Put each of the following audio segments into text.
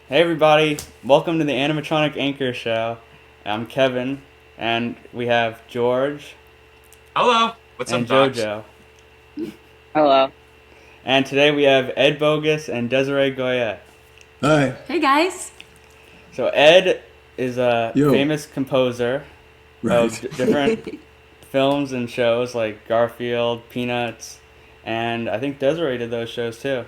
Hey everybody, welcome to the Animatronic Anchor Show. I'm Kevin, and we have George Hello. What's and up, Docs? JoJo. Hello. And today we have Ed Bogas and Desiree Goyette. Hi. Hey guys. So Ed is a Yo. famous composer of Right. different films and shows like Garfield, Peanuts, and I think Desiree did those shows too.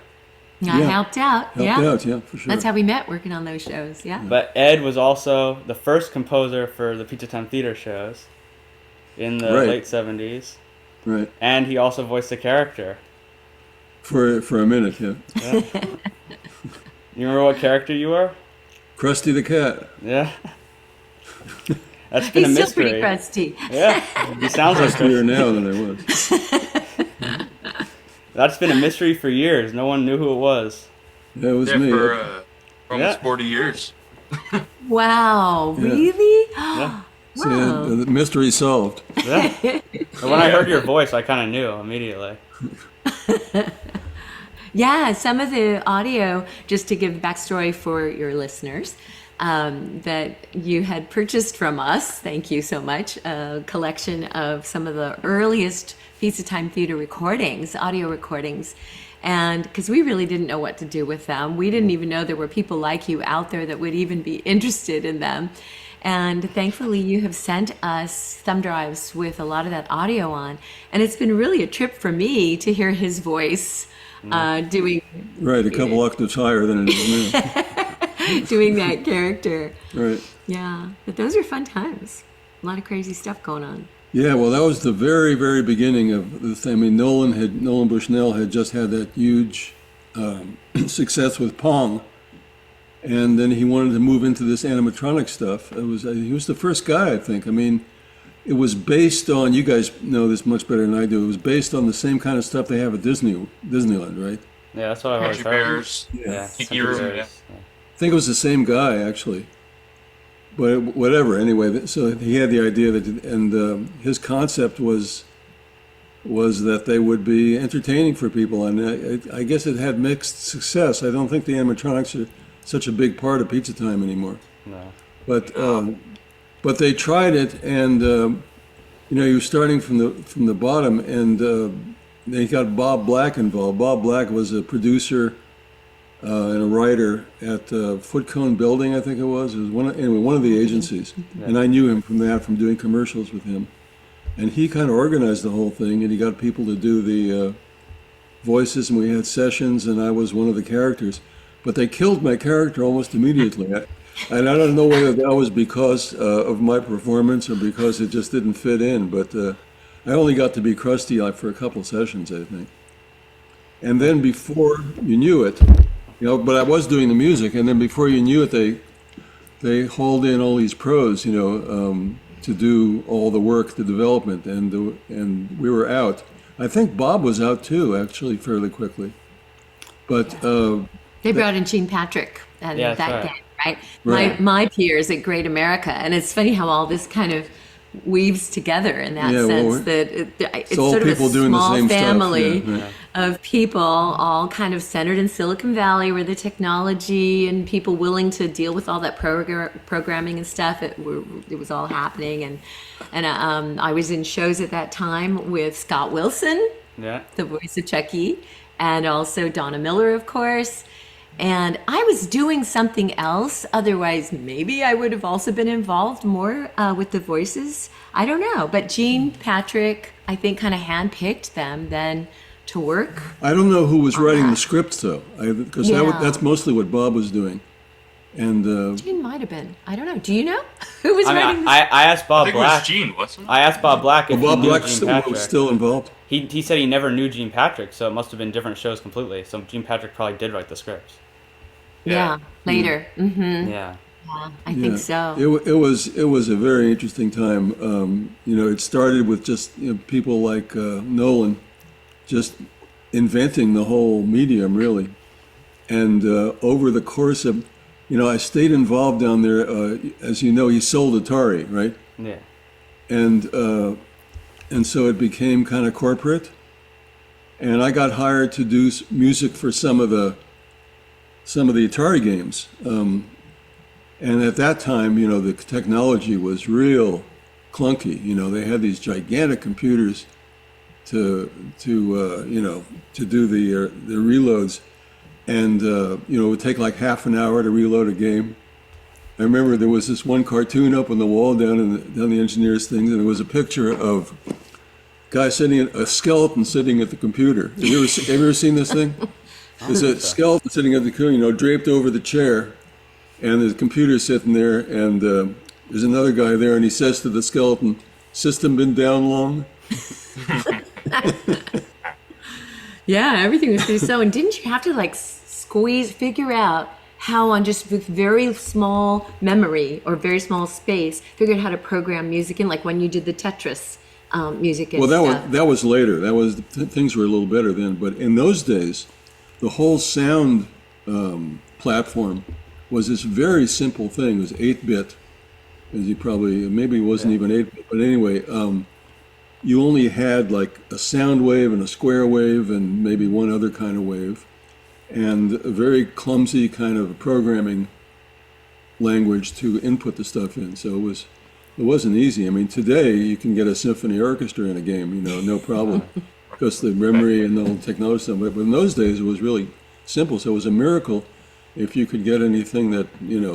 I Yeah. helped out. Helped Yeah. out, yeah, for sure. That's how we met working on those shows. Yeah. But Ed was also the first composer for the Pizza Time Theater shows in the Right. late 70s, Right. and he also voiced the character. For a minute, yeah. Yeah. You remember what character you were? Krusty the Cat. Yeah. That's been He's a still mystery. pretty crusty. Yeah. He sounds like Krustier Chris. now than I was. That's been a mystery for years. No one knew who it was. Yeah, it was Yeah, me. for almost Yeah. 40 years. Wow. Yeah. Really? Yeah. So, Wow. the mystery solved. Yeah. And when I heard your voice, I kind of knew immediately. Yeah, some of the audio, just to give backstory for your listeners, that you had purchased from us, thank you so much, a collection of some of the earliest Pizza Time Theater recordings, audio recordings. And because we really didn't know what to do with them, we didn't even know there were people like you out there that would even be interested in them. And thankfully, you have sent us thumb drives with a lot of that audio on. And it's been really a trip for me to hear his voice doing Right, a couple octaves higher than it is doing that character. now. Right. Yeah, but those are fun times. A lot of crazy stuff going on. Yeah, well, that was the very, very beginning of the thing. I mean, Nolan Bushnell had just had that huge success with Pong, and then he wanted to move into this animatronic stuff. He was the first guy, I think. I mean, it was based on, you guys know this much better than I do. It was based on the same kind of stuff they have at Disneyland, right? Yeah, that's what I've always Country heard. Bears. Yeah. Tiki Country Room, Bears. yeah. I think it was the same guy, actually. But whatever. Anyway, so he had the idea that, and his concept was that they would be entertaining for people, and I guess it had mixed success. I don't think the animatronics are such a big part of Pizza Time anymore. No. But they tried it, and he was starting from the bottom, and they got Bob Black involved. Bob Black was a producer and a writer at Foot Cone Building, I think it was. It was one of the agencies, and I knew him from doing commercials with him. And he kind of organized the whole thing, and he got people to do the voices, and we had sessions, and I was one of the characters. But they killed my character almost immediately. And I don't know whether that was because of my performance or because it just didn't fit in, but I only got to be Krusty like for a couple sessions, I think. And then before you knew it, but I was doing the music, and then before you knew it, they hauled in all these pros, to do all the work, the development, and we were out. I think Bob was out too, actually, fairly quickly. But They brought in Gene Patrick and Yeah, that's that right. gang, right? Right. My peers at Great America, and it's funny how all this kind of weaves together in that Yeah, well, sense that it's all sort of a people doing the small same stuff, family yeah, right. of people, all kind of centered in Silicon Valley, where the technology and people willing to deal with all that programming and stuff, it was all happening. And I was in shows at that time with Scott Wilson, Yeah. the voice of Chucky, and also Donna Miller, of course. And I was doing something else. Otherwise, maybe I would have also been involved more with the voices. I don't know. But Gene Patrick, I think, kind of handpicked them then to work. I don't know who was writing the scripts, though, because Yeah. that's mostly what Bob was doing. And Gene might have been. I don't know. Do you know who was I writing mean, the I asked I Bob think it was Black. Gene, wasn't it? I asked Bob Black if Bob he knew Black Gene Patrick. was still involved. He said he never knew Gene Patrick, so it must have been different shows completely. So Gene Patrick probably did write the scripts. Yeah, later. Yeah. I think so. It was a very interesting time. It started with just people like Nolan, just inventing the whole medium, really. And over the course of, I stayed involved down there. As you know, he sold Atari, right? Yeah. And so it became kind of corporate. And I got hired to do music for some of the some of the Atari games. And at that time, the technology was real clunky. They had these gigantic computers to do the reloads, and it would take like half an hour to reload a game. I remember there was this one cartoon up on the wall down the engineers' things, and it was a picture of a skeleton sitting at the computer. Have you ever seen this thing? There's a skeleton sitting at the computer, draped over the chair, and the computer's sitting there, and there's another guy there, and he says to the skeleton, "System been down long?" Yeah, everything was pretty slow. And didn't you have to figure out how on just with very small memory or very small space, figure out how to program music in, like when you did the Tetris music and stuff? That was later. Things were a little better then. But in those days, the whole sound platform was this very simple thing. It was 8-bit, as you maybe it wasn't even 8-bit, but anyway, you only had like a sound wave and a square wave and maybe one other kind of wave, and a very clumsy kind of programming language to input the stuff in. So it wasn't easy. I mean, today you can get a symphony orchestra in a game, no problem, because the memory and the whole technology stuff. But in those days, it was really simple. So it was a miracle if you could get anything that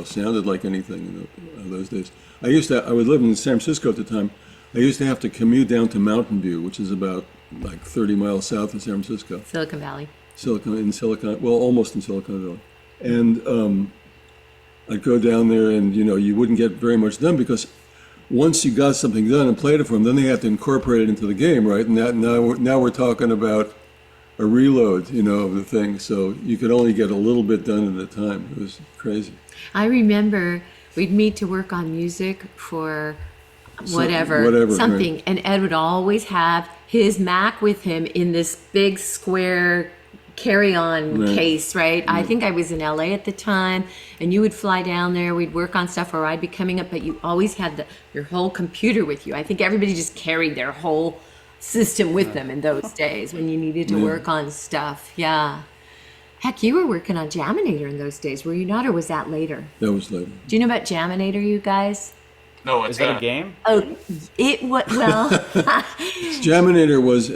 sounded like anything in those days. I would live in San Francisco at the time. I used to have to commute down to Mountain View, which is about like 30 miles south of San Francisco. Silicon Valley. Almost in Silicon Valley. And I'd go down there, and you wouldn't get very much done, because once you got something done and played it for them, then they had to incorporate it into the game, right? And now we're talking about a reload, of the thing. So you could only get a little bit done at a time. It was crazy. I remember we'd meet to work on music for whatever something, right. And Ed would always have his Mac with him in this big square carry-on case, right? I think I was in LA at the time, and you would fly down there, we'd work on stuff, or I'd be coming up, but you always had your whole computer with you. I think everybody just carried their whole system with them in those days when you needed to work on stuff. Yeah. Heck, you were working on Jaminator in those days, were you not, or was that later? That was later. Do you know about Jaminator, you guys? No, is that a game? Oh, it was, well... Jaminator was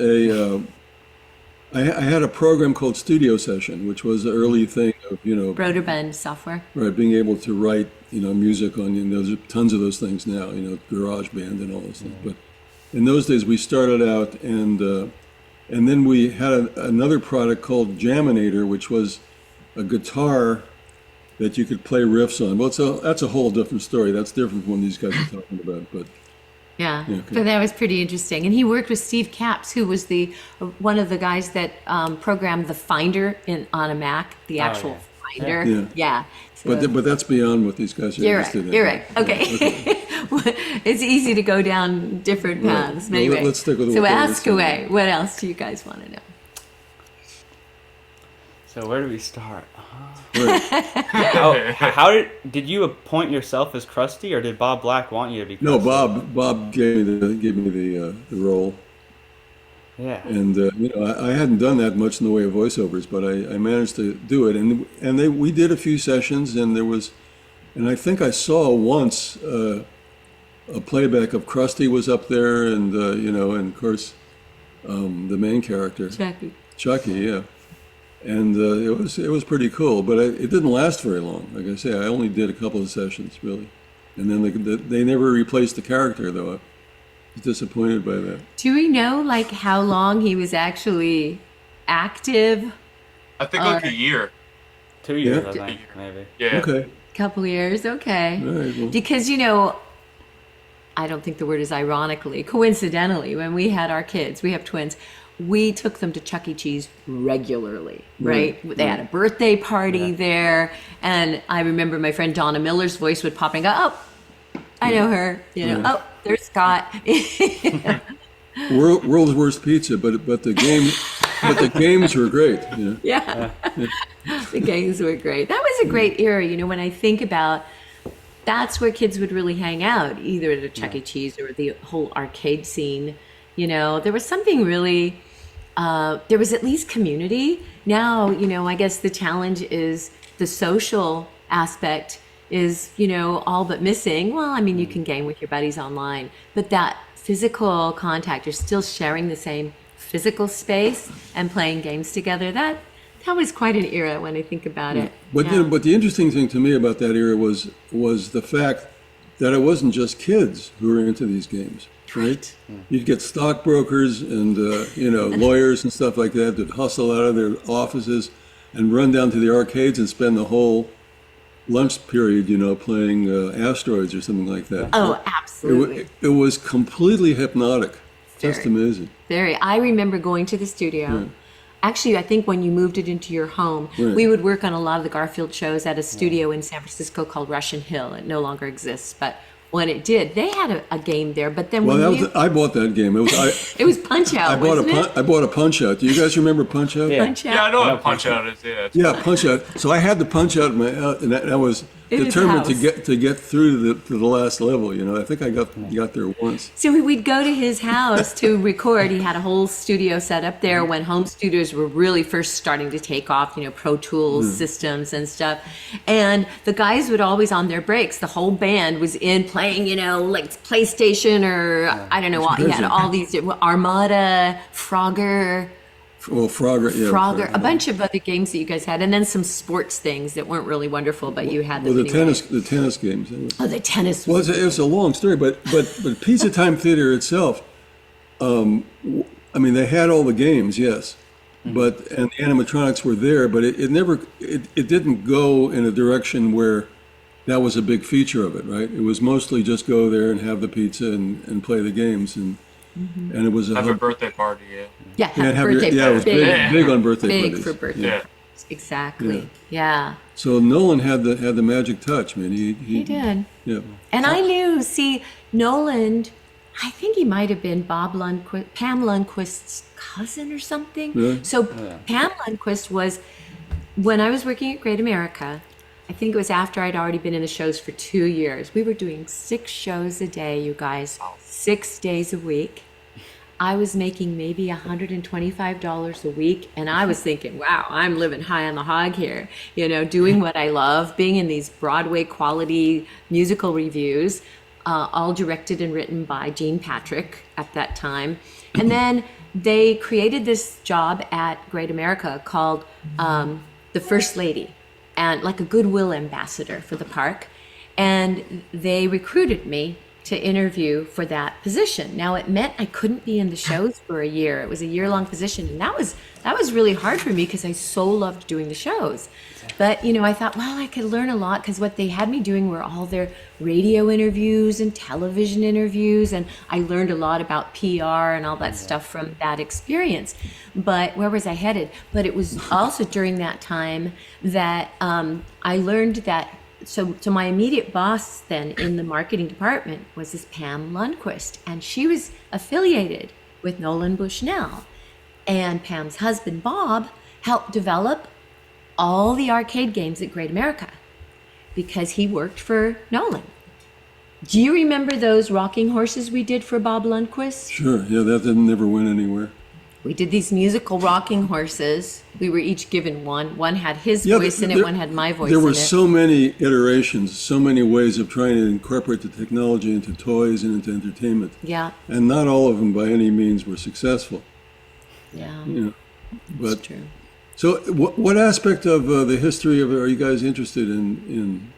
I had a program called Studio Session, which was the early thing of, Broderbund software. Right, being able to write, music on, there's tons of those things now, GarageBand and all those things. But in those days, we started out, and then we had another product called Jaminator, which was a guitar that you could play riffs on. Well, that's a whole different story. That's different from what these guys are talking about, but... Yeah, but that was pretty interesting. And he worked with Steve Capps, who was one of the guys that programmed the Finder on a Mac, the actual Finder. Yeah. So, but that's beyond what these guys are interested in. You're right. Okay. It's easy to go down different paths. Right. Anyway, let's stick with so ask away. What else do you guys want to know? So where do we start? Right. How did you appoint yourself as Krusty, or did Bob Black want you to be Krusty? No, Bob gave me the role. Yeah. And I hadn't done that much in the way of voiceovers, but I managed to do it, and we did a few sessions, and I think I saw once a playback of Krusty was up there, and and of course the main character Chucky, yeah. And it was pretty cool, but it didn't last very long. Like I say, I only did a couple of sessions, really. And then they never replaced the character, though. I was disappointed by that. Do we know, how long he was actually active? I think like a year. 2 years, I think, maybe. Yeah. Okay. Couple years, okay. All right, well. Because, I don't think the word is ironically, coincidentally, when we had our kids, we have twins, we took them to Chuck E. Cheese regularly, right? They had a birthday party there, and I remember my friend Donna Miller's voice would pop and go, "Oh, I know her," "Oh, there's Scott." World's worst pizza, but the games were great. Yeah. The games were great. That was a great era, when I think about. That's where kids would really hang out, either at a Chuck E. Cheese or the whole arcade scene. There was something really, there was at least community. Now, I guess the challenge is the social aspect is, all but missing. Well, I mean, you can game with your buddies online, but that physical contact, you're still sharing the same physical space and playing games together. That was quite an era when I think about it. But Yeah. but the interesting thing to me about that era was the fact that it wasn't just kids who were into these games, right? You'd get stockbrokers and lawyers and stuff like that that hustle out of their offices and run down to the arcades and spend the whole lunch period, playing Asteroids or something like that. Oh, absolutely. It was completely hypnotic. Just Very. amazing. Very. I remember going to the studio. Actually, I think when you moved it into your home, Right. we would work on a lot of the Garfield shows at a studio in San Francisco called Russian Hill. It no longer exists, but when it did, they had a game there. But then I bought that game. it was Punch Out, wasn't it? I bought a Punch Out. Do you guys remember Punch Out? Yeah. Punch Out. Yeah, I know what Punch Out is. Yeah. Yeah, Punch Out. So I had the Punch Out in my house, and I was In his determined house. to get through to the last level. I think I got there once. So we'd go to his house to record. He had a whole studio set up there when home studios were really first starting to take off, Pro Tools systems and stuff. And the guys would always, on their breaks, the whole band was in playing, like PlayStation or I don't know what. He had all these Armada, Frogger. Well, Frogger, yeah. Frogger, a bunch of other games that you guys had, and then some sports things that weren't really wonderful, but you had them Well, the anyway. tennis games. Oh, the tennis. Well, it was a long story, but Pizza Time Theater itself, they had all the games, yes, and the animatronics were there, but it didn't go in a direction where that was a big feature of it, right? It was mostly just go there and have the pizza and play the games, and it was Have a birthday party. Yeah. Yeah, yeah, have birthday it was party. big on birthday Big parties. for birthday. Yeah. Exactly. Yeah. So Nolan had the magic touch, man. He did. Yeah. And I knew, Nolan, I think he might have been Pam Lundquist's cousin or something. Really? So Pam Lundquist was, when I was working at Great America, I think it was after I'd already been in the shows for 2 years. We were doing 6 shows a day, you guys, 6 days a week. I was making maybe $125 a week, and I was thinking, wow, I'm living high on the hog here, doing what I love, being in these Broadway quality musical reviews, all directed and written by Gene Patrick at that time. And then they created this job at Great America called the First Lady, and like a goodwill ambassador for the park. And they recruited me to interview for that position. Now it meant I couldn't be in the shows for a year. It was a year-long position, and that was really hard for me because I so loved doing the shows. But I thought, well, I could learn a lot because what they had me doing were all their radio interviews and television interviews, and I learned a lot about PR and all that stuff from that experience. But where was I headed? But it was also during that time that I learned that. So my immediate boss then in the marketing department was this Pam Lundquist, and she was affiliated with Nolan Bushnell. And Pam's husband, Bob, helped develop all the arcade games at Great America because he worked for Nolan. Do you remember those rocking horses we did for Bob Lundquist? Sure. Yeah, that didn't never went anywhere. We did these musical rocking horses. We were each given one. One had his Yeah, voice in it, one had my voice There in were it. so many iterations, so many ways of trying to incorporate the technology into toys and into entertainment. Yeah, And not all of them by any means were successful. yeah, But that's true. so what aspect of the history of it are you guys interested in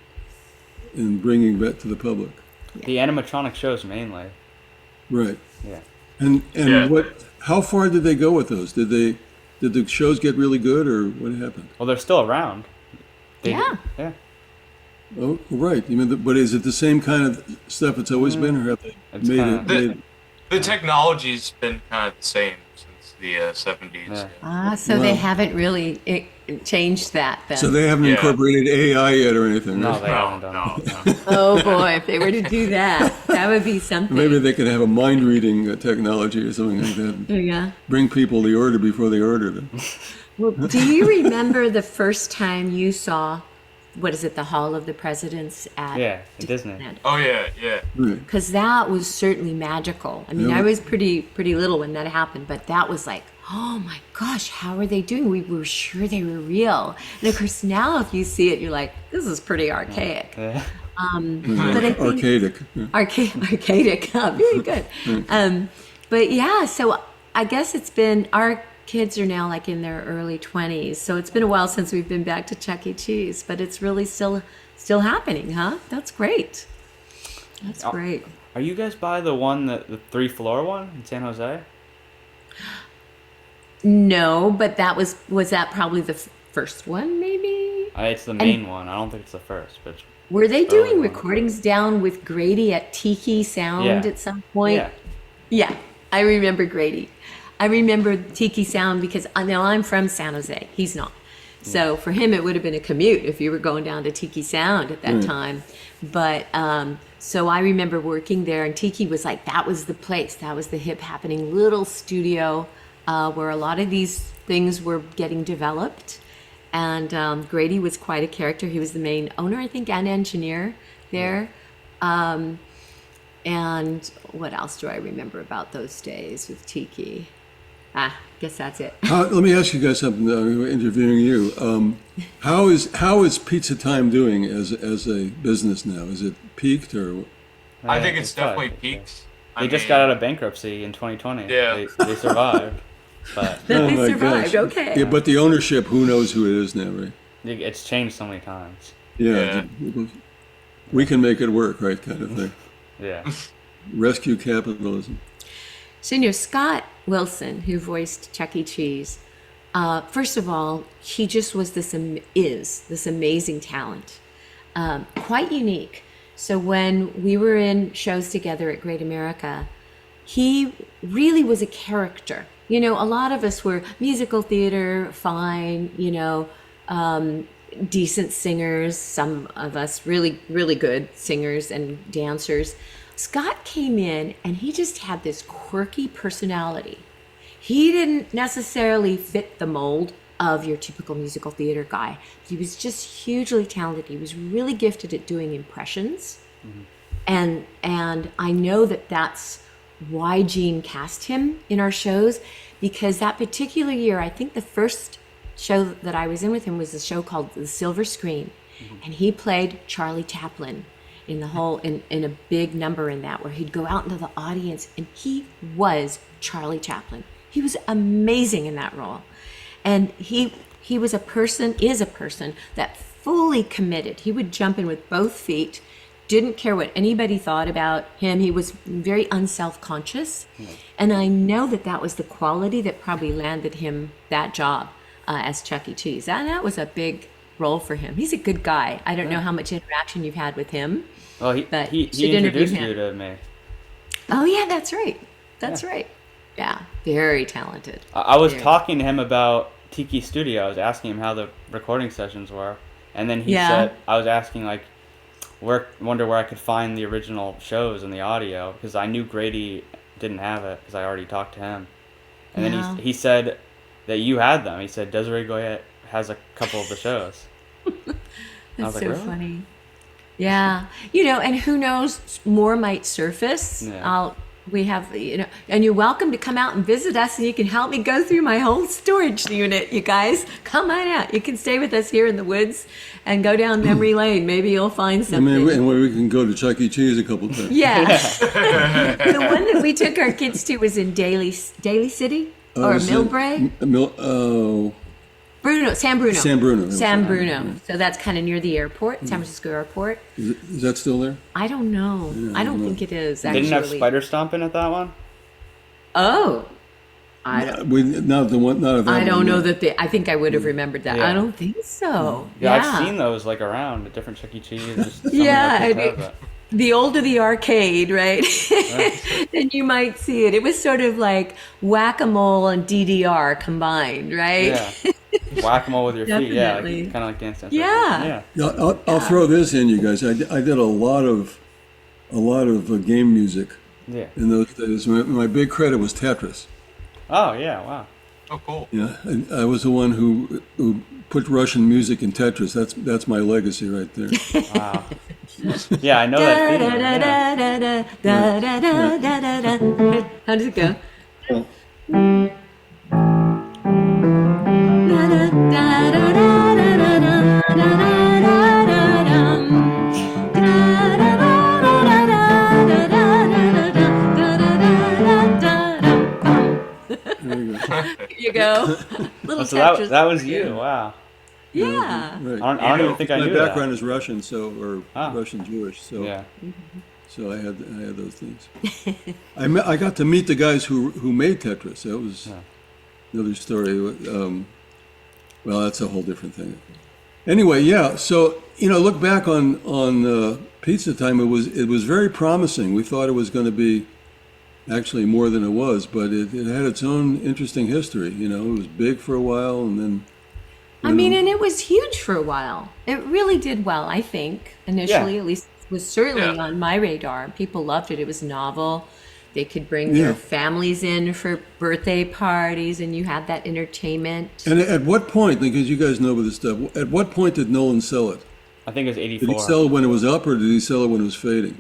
bringing back to the public? The animatronic shows mainly. Right. Yeah. And Yeah. how far did they go with those? Did the shows get really good, or what happened? Well, they're still around. Yeah. Yeah. Oh, right. You mean, but is it the same kind of stuff it's always been, or have they It's made kinda- it? The technology's been kind of the same since the 70s. Yeah. So they Wow. haven't really changed that then. So they haven't Yeah. incorporated AI yet or anything. No, right? they haven't done No, that. no. Oh boy, if they were to do that, that would be something. Maybe they could have a mind reading technology or something like that. Yeah. Bring people the order before they ordered it. Well, do you remember the first time you saw, what is it, the Hall of the Presidents at Yeah, in Disney. Oh yeah, yeah. Right. Because that was certainly magical. I mean, Yeah. I was pretty little when that happened, but that was like, oh my gosh, how are they doing? We were sure they were real. And of course, now if you see it, you're like, this is pretty archaic. Yeah. But I think Archaic. Yeah. archaic, very good. But yeah, so I guess it's been, our kids are now like in their early 20s. So it's been a while since we've been back to Chuck E. Cheese, but it's really still happening, huh? That's great. That's great. Are you guys by the one, the 3-floor one in San Jose? No, but was that probably the first one, maybe? It's the main one. I don't think it's the first, but it's Were they early doing one. recordings down with Grady at Tiki Sound Yeah. at some point? Yeah. Yeah, I remember Grady. I remember Tiki Sound because now I'm from San Jose. He's not. So for him, it would have been a commute if you were going down to Tiki Sound at that time. But so I remember working there, and Tiki was like, that was the place. That was the hip happening little studio where a lot of these things were getting developed. And Grady was quite a character. He was the main owner, I think, and engineer there. And what else do I remember about those days with Tiki? Guess that's it. Let me ask you guys something. We're interviewing you. How is Pizza Time doing as a business now? Is it peaked or? I think it's good. definitely peaked. They just got out of bankruptcy in 2020. Yeah. They survived. But They my survived, gosh. okay. Yeah, but the ownership, who knows who it is now, right? it's changed so many times. Yeah. We can make it work, right? Kind of thing. Yeah. Rescue capitalism. So, Scott Wilson, who voiced Chuck E. Cheese, first of all, he just was this amazing talent, quite unique. So when we were in shows together at Great America, he really was a character. A lot of us were musical theater, fine, decent singers, some of us really, really good singers and dancers. Scott came in and he just had this quirky personality. He didn't necessarily fit the mold of your typical musical theater guy. He was just hugely talented. He was really gifted at doing impressions. And I know that that's why Gene cast him in our shows, because that particular year, I think the first show that I was in with him was a show called The Silver Screen. And he played Charlie Chaplin in the whole in a big number in that, where he'd go out into the audience and he was Charlie Chaplin. He was amazing in that role. And he is a person that fully committed. He would jump in with both feet, didn't care what anybody thought about him. He was very unself-conscious. And I know that was the quality that probably landed him that job as Chuck E. Cheese. And that was a big role for him. He's a good guy. I don't know how much interaction you've had with him. Well, he introduced you to me. Oh yeah, that's right. That's right. Yeah, very talented. I was talking to him about Tiki Studio. I was asking him how the recording sessions were, and then he said, I was asking wonder where I could find the original shows and the audio, because I knew Grady didn't have it because I already talked to him. And then he said that you had them. He said Desiree Goyette has a couple of the shows. That's so really? funny. Yeah, and who knows, more might surface. Yeah. We have, and you're welcome to come out and visit us, and you can help me go through my whole storage unit. You guys, come on out. You can stay with us here in the woods and go down memory lane. Maybe you'll find something. And where we can go to Chuck E. Cheese a couple times. Yeah. The one that we took our kids to was in Daly City or Millbrae. San Bruno. So that's kind of near the airport, San Francisco airport. Is that still there? I don't know. Yeah, I don't think it is, actually. Didn't have Spider Stomp in it, that one? Oh. I don't know that I think I would have remembered that. Yeah. I don't think so. Yeah, I've seen those around at different Chuck E. Cheese. Just some the older the arcade, right? Then you might see it. It was sort of like Whack-A-Mole and DDR combined, right? Yeah. Whack-A-Mole with your feet. Yeah, Definitely. kind of like Dance Dance. Yeah. Yeah. I'll throw this in, you guys. I did a lot of game music Yeah. in those days. My big credit was Tetris. Oh, yeah, wow. Oh, cool. Yeah, I was the one who put Russian music in Tetris. That's my legacy right there. Wow. Yeah, I know that theme. Yeah. How does it go? go. Little So Tetris. that was you. Wow. Yeah. Right. I don't even think I My knew background that. is Russian, or Ah. Russian Jewish, so Yeah. so I had those things. I got to meet the guys who made Tetris. That was another story. Well, that's a whole different thing. Anyway, yeah. So look back on Pizza Time. It was very promising. We thought it was going to be actually more than it was, but it had its own interesting history. It was big for a while, and then. I mean, and it was huge for a while. It really did well, I think, initially. Yeah. At least it was certainly Yeah. on my radar. People loved it. It was novel. They could bring their families in for birthday parties, and you had that entertainment. And at what point, because you guys know about this stuff, at what point did Nolan sell it? I think it was Did 84. he sell it when it was up, or did he sell it when it was fading?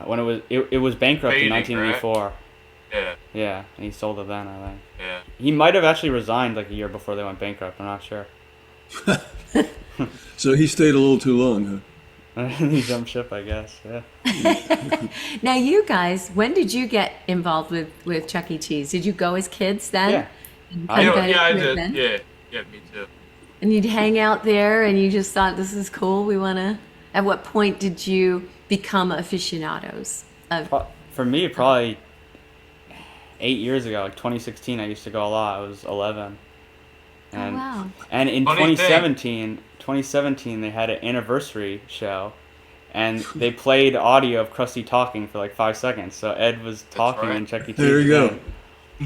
When it was bankrupt in Fading, 1984. Yeah. Yeah, and he sold it then, I think. Yeah. He might have actually resigned like a year before they went bankrupt. I'm not sure. So he stayed a little too long, huh? He jumped ship, I guess. Yeah. Now, you guys, when did you get involved with Chuck E. Cheese? Did you go as kids then? Yeah. And I- come Yeah, back yeah, I with did. them? Yeah, me too. And you'd hang out there, and you just thought, this is cool. We want to. At what point did you become aficionados of? For me, probably 8 years ago, like 2016, I used to go a lot. I was 11. And, wow. And in Funny 2017, they had an anniversary show, and they played audio of Krusty talking for like 5 seconds. So Ed was talking right. in Chuck E. Cheese. There you go. again.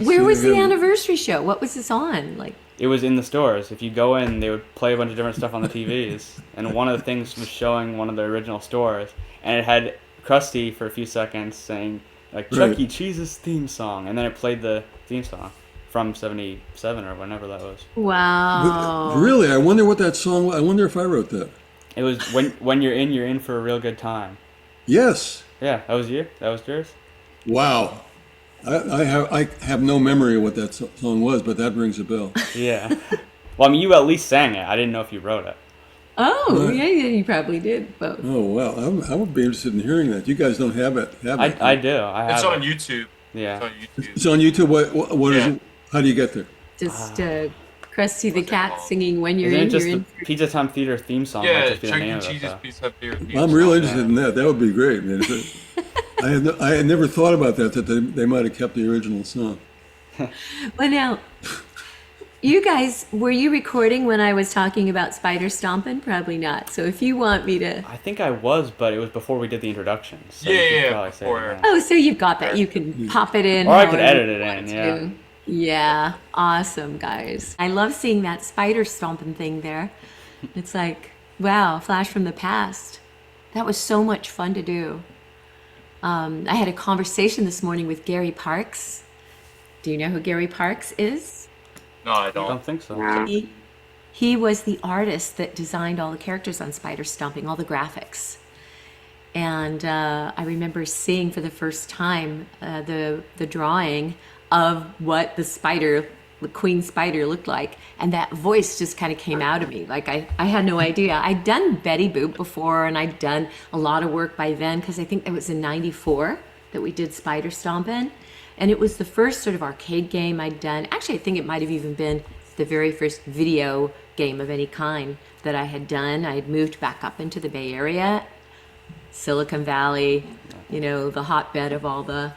Where was the Yeah. anniversary show? What was this on? Like, It was in the stores. If you go in, they would play a bunch of different stuff on the TVs. And one of the things was showing one of the original stores. And it had Krusty for a few seconds saying, like, Chuck Right. E. Cheese's theme song. And then it played the theme song from 77 or whenever that was. wow. Really? I wonder what that song was. I wonder if I wrote that. It was when you're in for a real good time. Yes. Yeah, that was you? That was yours? Wow. I have no memory of what that song was, but that rings a bell. Yeah. Well, I mean, you at least sang it. I didn't know if you wrote it. Oh, Right. yeah, you probably did both. Oh, wow. I would be interested in hearing that. You guys don't have it. I do. I have It's on it. YouTube. Yeah. It's on YouTube. It's on YouTube. What is Yeah. it? How do you get there? Just Krusty the What's it Cat called? singing When You're Isn't In, it just You're the In. Pizza Time Theater theme song? Might Yeah, just be the Chuck name E. of it, Cheese's though. Pizza Hut Theater. I'm real interested in that. That would be great, man. I had never thought about that they might have kept the original song. Well, now, you guys, were you recording when I was talking about spider stomping? Probably not. So if you want me to... I think I was, but it was before we did the introduction. So Yeah, you could yeah, probably say before. that. Oh, so you've got that. You can pop it in. Or I could however edit it you in, want yeah. to. Yeah, awesome, guys. I love seeing that spider stomping thing there. It's like, wow, flash from the past. That was so much fun to do. I had a conversation this morning with Gary Parks. Do you know who Gary Parks is? No, I I don't. don't think so. Nah. He was the artist that designed all the characters on Spider Stomping, all the graphics. And I remember seeing for the first time the drawing of what the queen spider looked like. And that voice just kind of came out of me. Like I had no idea. I'd done Betty Boop before, and I'd done a lot of work by then, because I think it was in '94 that we did Spider Stompin'. And it was the first sort of arcade game I'd done. Actually, I think it might have even been the very first video game of any kind that I had done. I had moved back up into the Bay Area, Silicon Valley, the hotbed of all the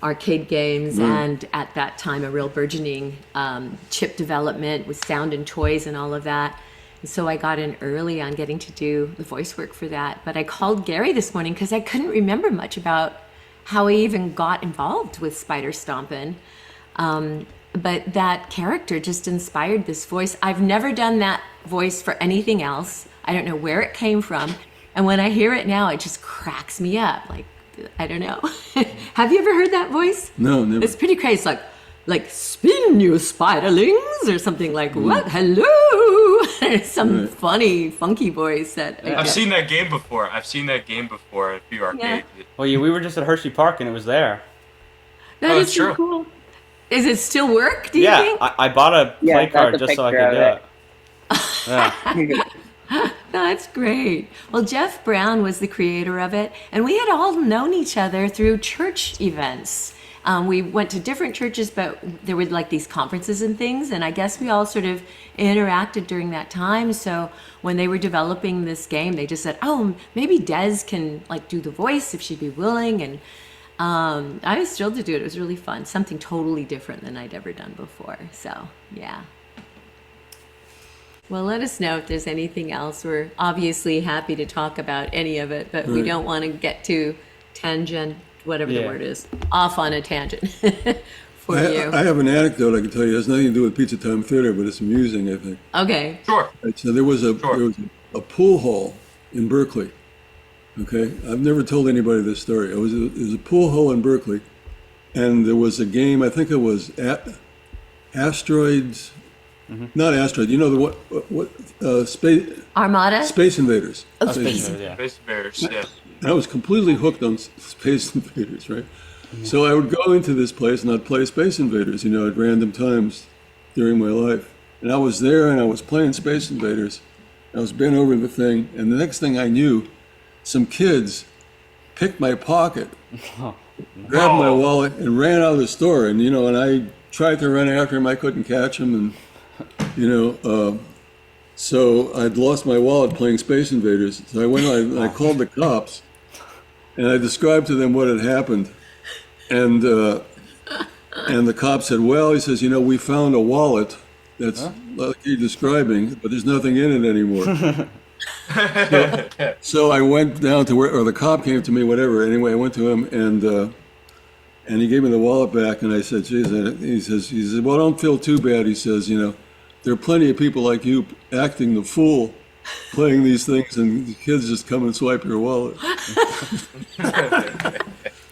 arcade games, and at that time a real burgeoning chip development with sound and toys and all of that. And so I got in early on getting to do the voice work for that. But I called Gary this morning because I couldn't remember much about how I even got involved with Spider Stompin'. But that character just inspired this voice. I've never done that voice for anything else. I don't know where it came from. And when I hear it now, it just cracks me up. Like, I don't know. Have you ever heard that voice? No, never. It's pretty crazy. It's like spin, you spiderlings, or something like, what? Hello? Some funny, funky voice that I I've get. seen that game before. At a few arcades. Well, we were just at Hershey Park and it was there. That Oh, is it's so true. cool. Does it still work, do you Yeah, think? I bought a Yeah, play that's card a just so I picture could of do it. it. Yeah. That's great. Well, Jeff Brown was the creator of it, and we had all known each other through church events. We went to different churches, but there were like these conferences and things, and I guess we all sort of interacted during that time. So when they were developing this game, they just said, "Oh, maybe Des can like do the voice if she'd be willing," and I was thrilled to do it. It was really fun, something totally different than I'd ever done before. So yeah. Well, let us know if there's anything else. We're obviously happy to talk about any of it, but we don't want to get too tangent, whatever the word is, off on a tangent for you. I have an anecdote I can tell you. It has nothing to do with Pizza Time Theater, but it's amusing, I think. Okay. Sure. Right, so there was a pool hall in Berkeley. Okay, I've never told anybody this story. It was a pool hall in Berkeley, and there was a game. I think it was Asteroids. Not Asteroid. You know what space Armada? Space Invaders. Oh, Space Invaders, yeah. Space Bears, yeah. And I was completely hooked on Space Invaders, right? So I would go into this place and I'd play Space Invaders, at random times during my life. And I was there and I was playing Space Invaders. I was bent over the thing, and the next thing I knew, some kids picked my pocket, grabbed my wallet, and ran out of the store. And and I tried to run after him. I couldn't catch him, and so I'd lost my wallet playing Space Invaders. So I went. I called the cops, and I described to them what had happened, and the cop said, "Well," he says, "we found a wallet that's like you're describing, but there's nothing in it anymore." So I went down to or the cop came to me, whatever. Anyway, I went to him, and he gave me the wallet back, and I said, "Geez," he says, "Well, don't feel too bad." He says, "There are plenty of people like you acting the fool, playing these things, and the kids just come and swipe your wallet."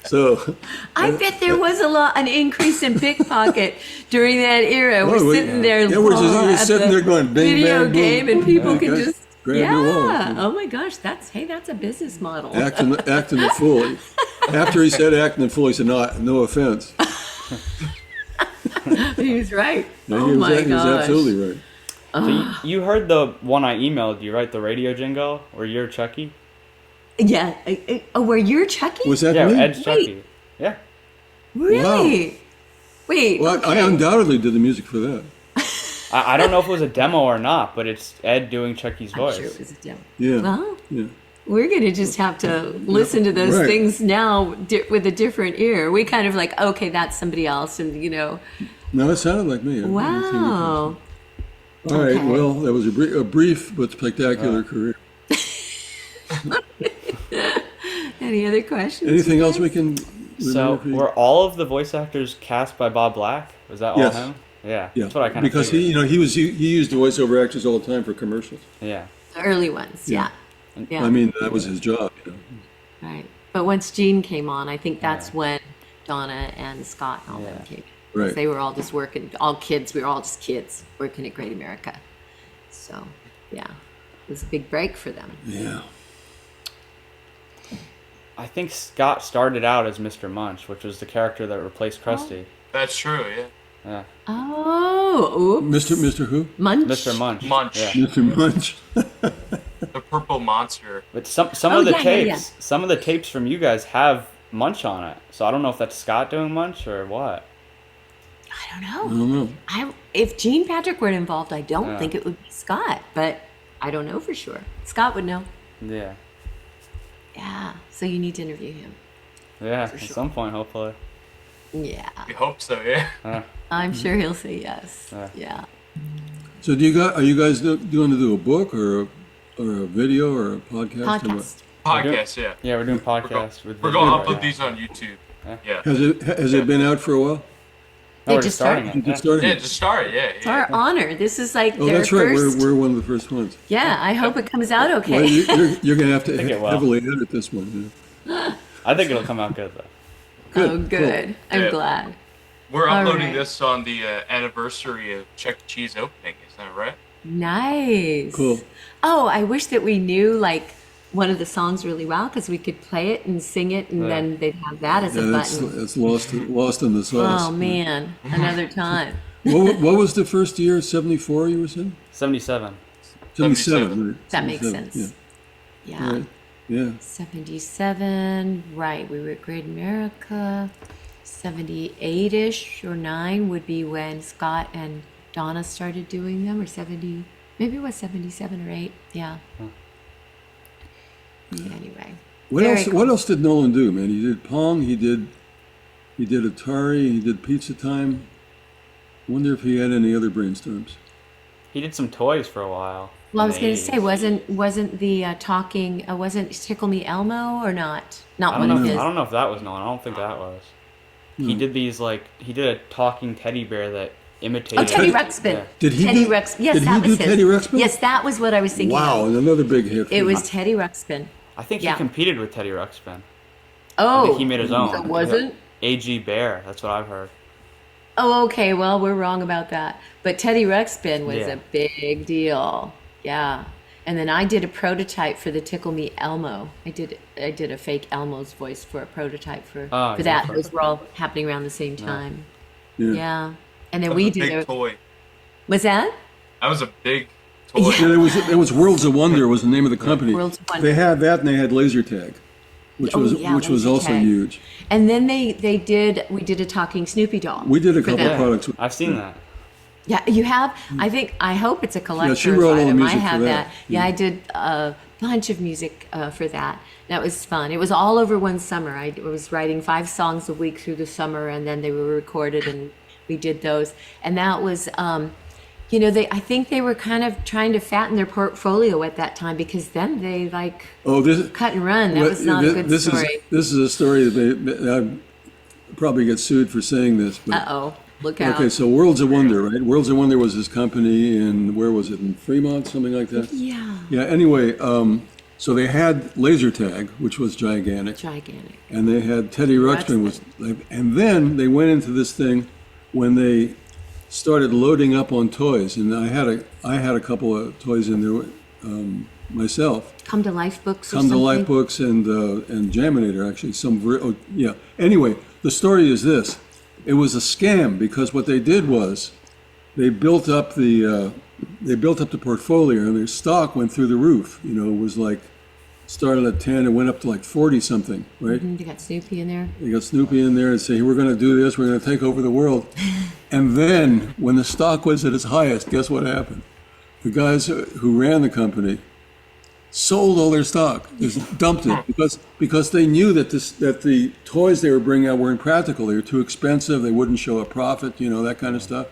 So I bet there was an increase in pickpocket during that era. We're sitting there, we're sitting there going, bing, video bang, game, boom. and people can just grab your wallet. Oh my gosh, that's a business model. Acting the fool. After he said acting the fool, he said, "No offense." He was right. No, oh he was, my he was gosh. absolutely right. So you heard the one I emailed you, right? The radio jingle where you're Chucky? Yeah. Where you're Chucky? Was that Yeah, me? Ed's Chucky. Yeah. Really? Wow. Wait. Well, okay. I undoubtedly did the music for that. I don't know if it was a demo or not, but it's Ed doing Chucky's I'm voice. sure it was a demo. Yeah. Well, Yeah. we're going to just have to listen to those Right. things now with a different ear. We kind of like, okay, that's somebody else. And, No, it sounded like me. wow. All right. Okay. Well, that was a brief but spectacular career. Any other questions? Anything you else guys? we can? So remember for you? were all of the voice actors cast by Bob Black? Was that all Yes. him? Yeah. Yeah. That's what I kind of because figured. he used the voiceover actors all the time for commercials. Yeah. The early ones, yeah. I mean, that was his job. Right. But once Gene came on, I think that's when Donna and Scott and all them came. Right. They were all just working, all kids. We were all just kids working at Great America. So, yeah, it was a big break for them. Yeah. I think Scott started out as Mr. Munch, which was the character that replaced Krusty. That's true, yeah. Yeah. Oh, oops. Mr. Who? Munch. Mr. Munch. Munch. Yeah. Mr. Munch. The purple monster. But some Oh, of the yeah, tapes, yeah. some of the tapes from you guys have Munch on it. So I don't know if that's Scott doing Munch or what. I don't I know. don't know. If Gene Patrick were involved, I don't Yeah. think it would be Scott, but I don't know for sure. Scott would know. Yeah. Yeah. So you need to interview him. Yeah. For At sure. some point, hopefully. Yeah. We hope so, yeah. I'm sure he'll say yes. Yeah. Yeah. So are you guys going to do a book or a video or a podcast? Or what? Podcast. Podcast, yeah. Yeah, we're doing podcasts with. We're video going to right upload now. these on YouTube. Yeah. Has it been out for a while? No, They we're just starting started. it. Just Yeah. starting. Yeah, just start, yeah. It's our honor. This is like Oh, their that's right. first. We're one of the first ones. Yeah, I hope it comes out okay. Well, you're going to have to think it will. heavily edit this one. I think it'll come out good though. Oh, Good, good. I'm Yeah. glad. We're All uploading right. this on the anniversary of Chuck E. Cheese opening, is that right? Nice. Cool. Oh, I wish that we knew like one of the songs really well because we could play it and sing it, and Yeah. then they'd have that as a Yeah, button. it's lost in the sauce. Oh man, another time. What was the first year? 74, you were saying? 77. 77. Right. That makes 77, sense. Yeah. Yeah. Right. Yeah. 77. Right. We were at Great America. 78-ish or 9 would be when Scott and Donna started doing them, or 70, maybe it was 77 or 8. Yeah. Yeah, anyway. What else did Nolan do, man? He did Pong, he did Atari, he did Pizza Time. I wonder if he had any other brainstorms. He did some toys for a while. Well, I in was the going to 80s. say, wasn't the talking, wasn't Tickle Me Elmo or not? Not I one don't of know. his. I don't know if that was Nolan. I don't think that was. He did these he did a talking teddy bear that imitated. Oh, Teddy Ruxpin. Yeah. Did he Teddy do- Ruxpin. Yes, did he that do was his. Teddy Ruxpin? Yes, that was what I was thinking Wow, of. another big hit. For It him. was Teddy Ruxpin. I think Yeah. he competed with Teddy Ruxpin. I Oh, think he made his own. so it wasn't? A.G. Bear. That's what I've heard. Oh, okay. Well, we're wrong about that. But Teddy Ruxpin was Yeah. a big deal. Yeah. And then I did a prototype for the Tickle Me Elmo. I did a fake Elmo's voice for a prototype for Oh, that. yeah. Those were all happening around the same time. Yeah. Yeah. And then That we was a did big toy. Was that? That was a big toy. Yeah, it was Worlds of Wonder was the name of the company. Worlds of Wonder. They had that, and they had laser tag, which Oh, was yeah, also laser tag. huge. And then we did a talking Snoopy doll. We did a for couple of them. products. With, I've seen that. Yeah, you have? I hope it's a collector's she wrote all the item. I music for have that. that. Yeah, I did a bunch of music for that. That was fun. It was all over one summer. I was writing 5 songs a week through the summer, and then they were recorded, and we did those. And that was, I think they were kind of trying to fatten their portfolio at that time, because then they this cut and run. That was not a good story. This is a story that I probably get sued for saying this. But, Uh-oh. Look out. okay, so Worlds of Wonder, right? Worlds of Wonder was his company, and where was it? In Fremont, something like that. Yeah. Yeah. Anyway, so they had laser tag, which was gigantic. Gigantic. And they had Teddy Ruxpin was and then they went into this thing when they started loading up on toys, and I had a couple of toys in there myself. Come to Life books or Come to something? Life books and Jaminator actually. Yeah. Anyway, the story is this: it was a scam, because what they did was they built up the portfolio, and their stock went through the roof. It was started at 10 and went up to 40 something, right? You got Snoopy in there. They got Snoopy in there and say, we're going to do this, we're going to take over the world. And then when the stock was at its highest, guess what happened? The guys who ran the company sold all their stock, just dumped it, because they knew that the toys they were bringing out were impractical. They were too expensive, they wouldn't show a profit, that kind of stuff.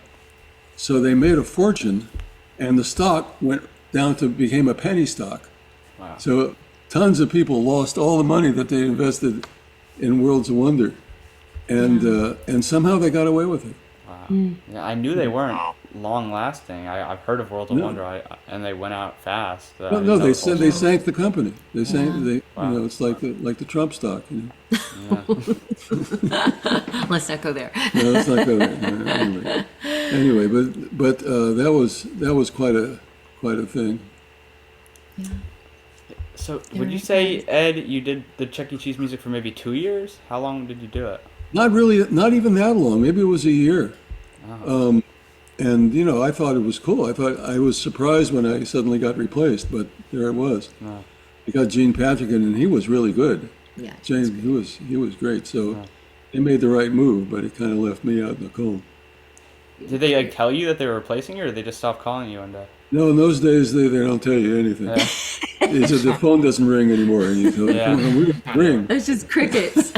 So they made a fortune, and the stock went down became a penny stock. Wow. So tons of people lost all the money that they invested in Worlds of Wonder, and somehow they got away with it. Wow. Yeah, I knew they weren't Wow. long lasting. I've heard of World of No. Wonder, and they went out fast. I No, didn't no, know they the said whole they story. sank the company. They sank. They, Wow. it's like the Trump stock. Yeah. Let's not go there. No, it's not good. Anyway, but that was quite a thing. So, would you say, Ed, you did the Chuck E. Cheese music for maybe 2 years? How long did you do it? Not really, not even that long. Maybe it was a year. Oh. And I thought it was cool. I was surprised when I suddenly got replaced, but there it was. Oh. I got Gene Patrick in, and he was really good. Yeah. James, he was great. So they made the right move, but it kind of left me out in the cold. Did they tell you that they were replacing you, or did they just stop calling you one day? No, in those days they don't tell you anything. Yeah. They said the phone doesn't ring anymore, and you go, Yeah. we don't ring. It's just crickets.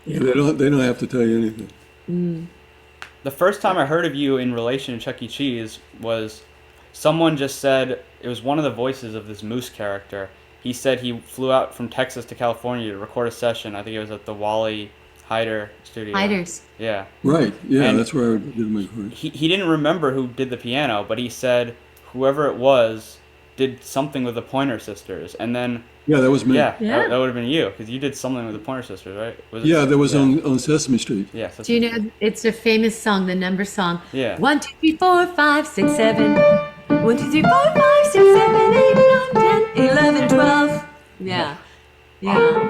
They don't have to tell you anything. The first time I heard of you in relation to Chuck E. Cheese was someone just said, it was one of the voices of this Moose character. He said he flew out from Texas to California to record a session. I think it was at the Wally Hyder studio. Hiders. Yeah. Right? Yeah, And- that's where I did my recording. He didn't remember who did the piano, but he said whoever it was did something with the Pointer Sisters. And then, Yeah, that was me. yeah, Yeah. that would have been you, because you did something with the Pointer Sisters, right? Was it- Yeah, that was on Sesame Street. Yes. Do you know, it's a famous song, the number song. Yeah. 1, 2, 3, 4, 5, 6, 7. 1, 2, 3, 4, 5, 6, 7, 8, 9, 10, 11, 12. Yeah. Yeah.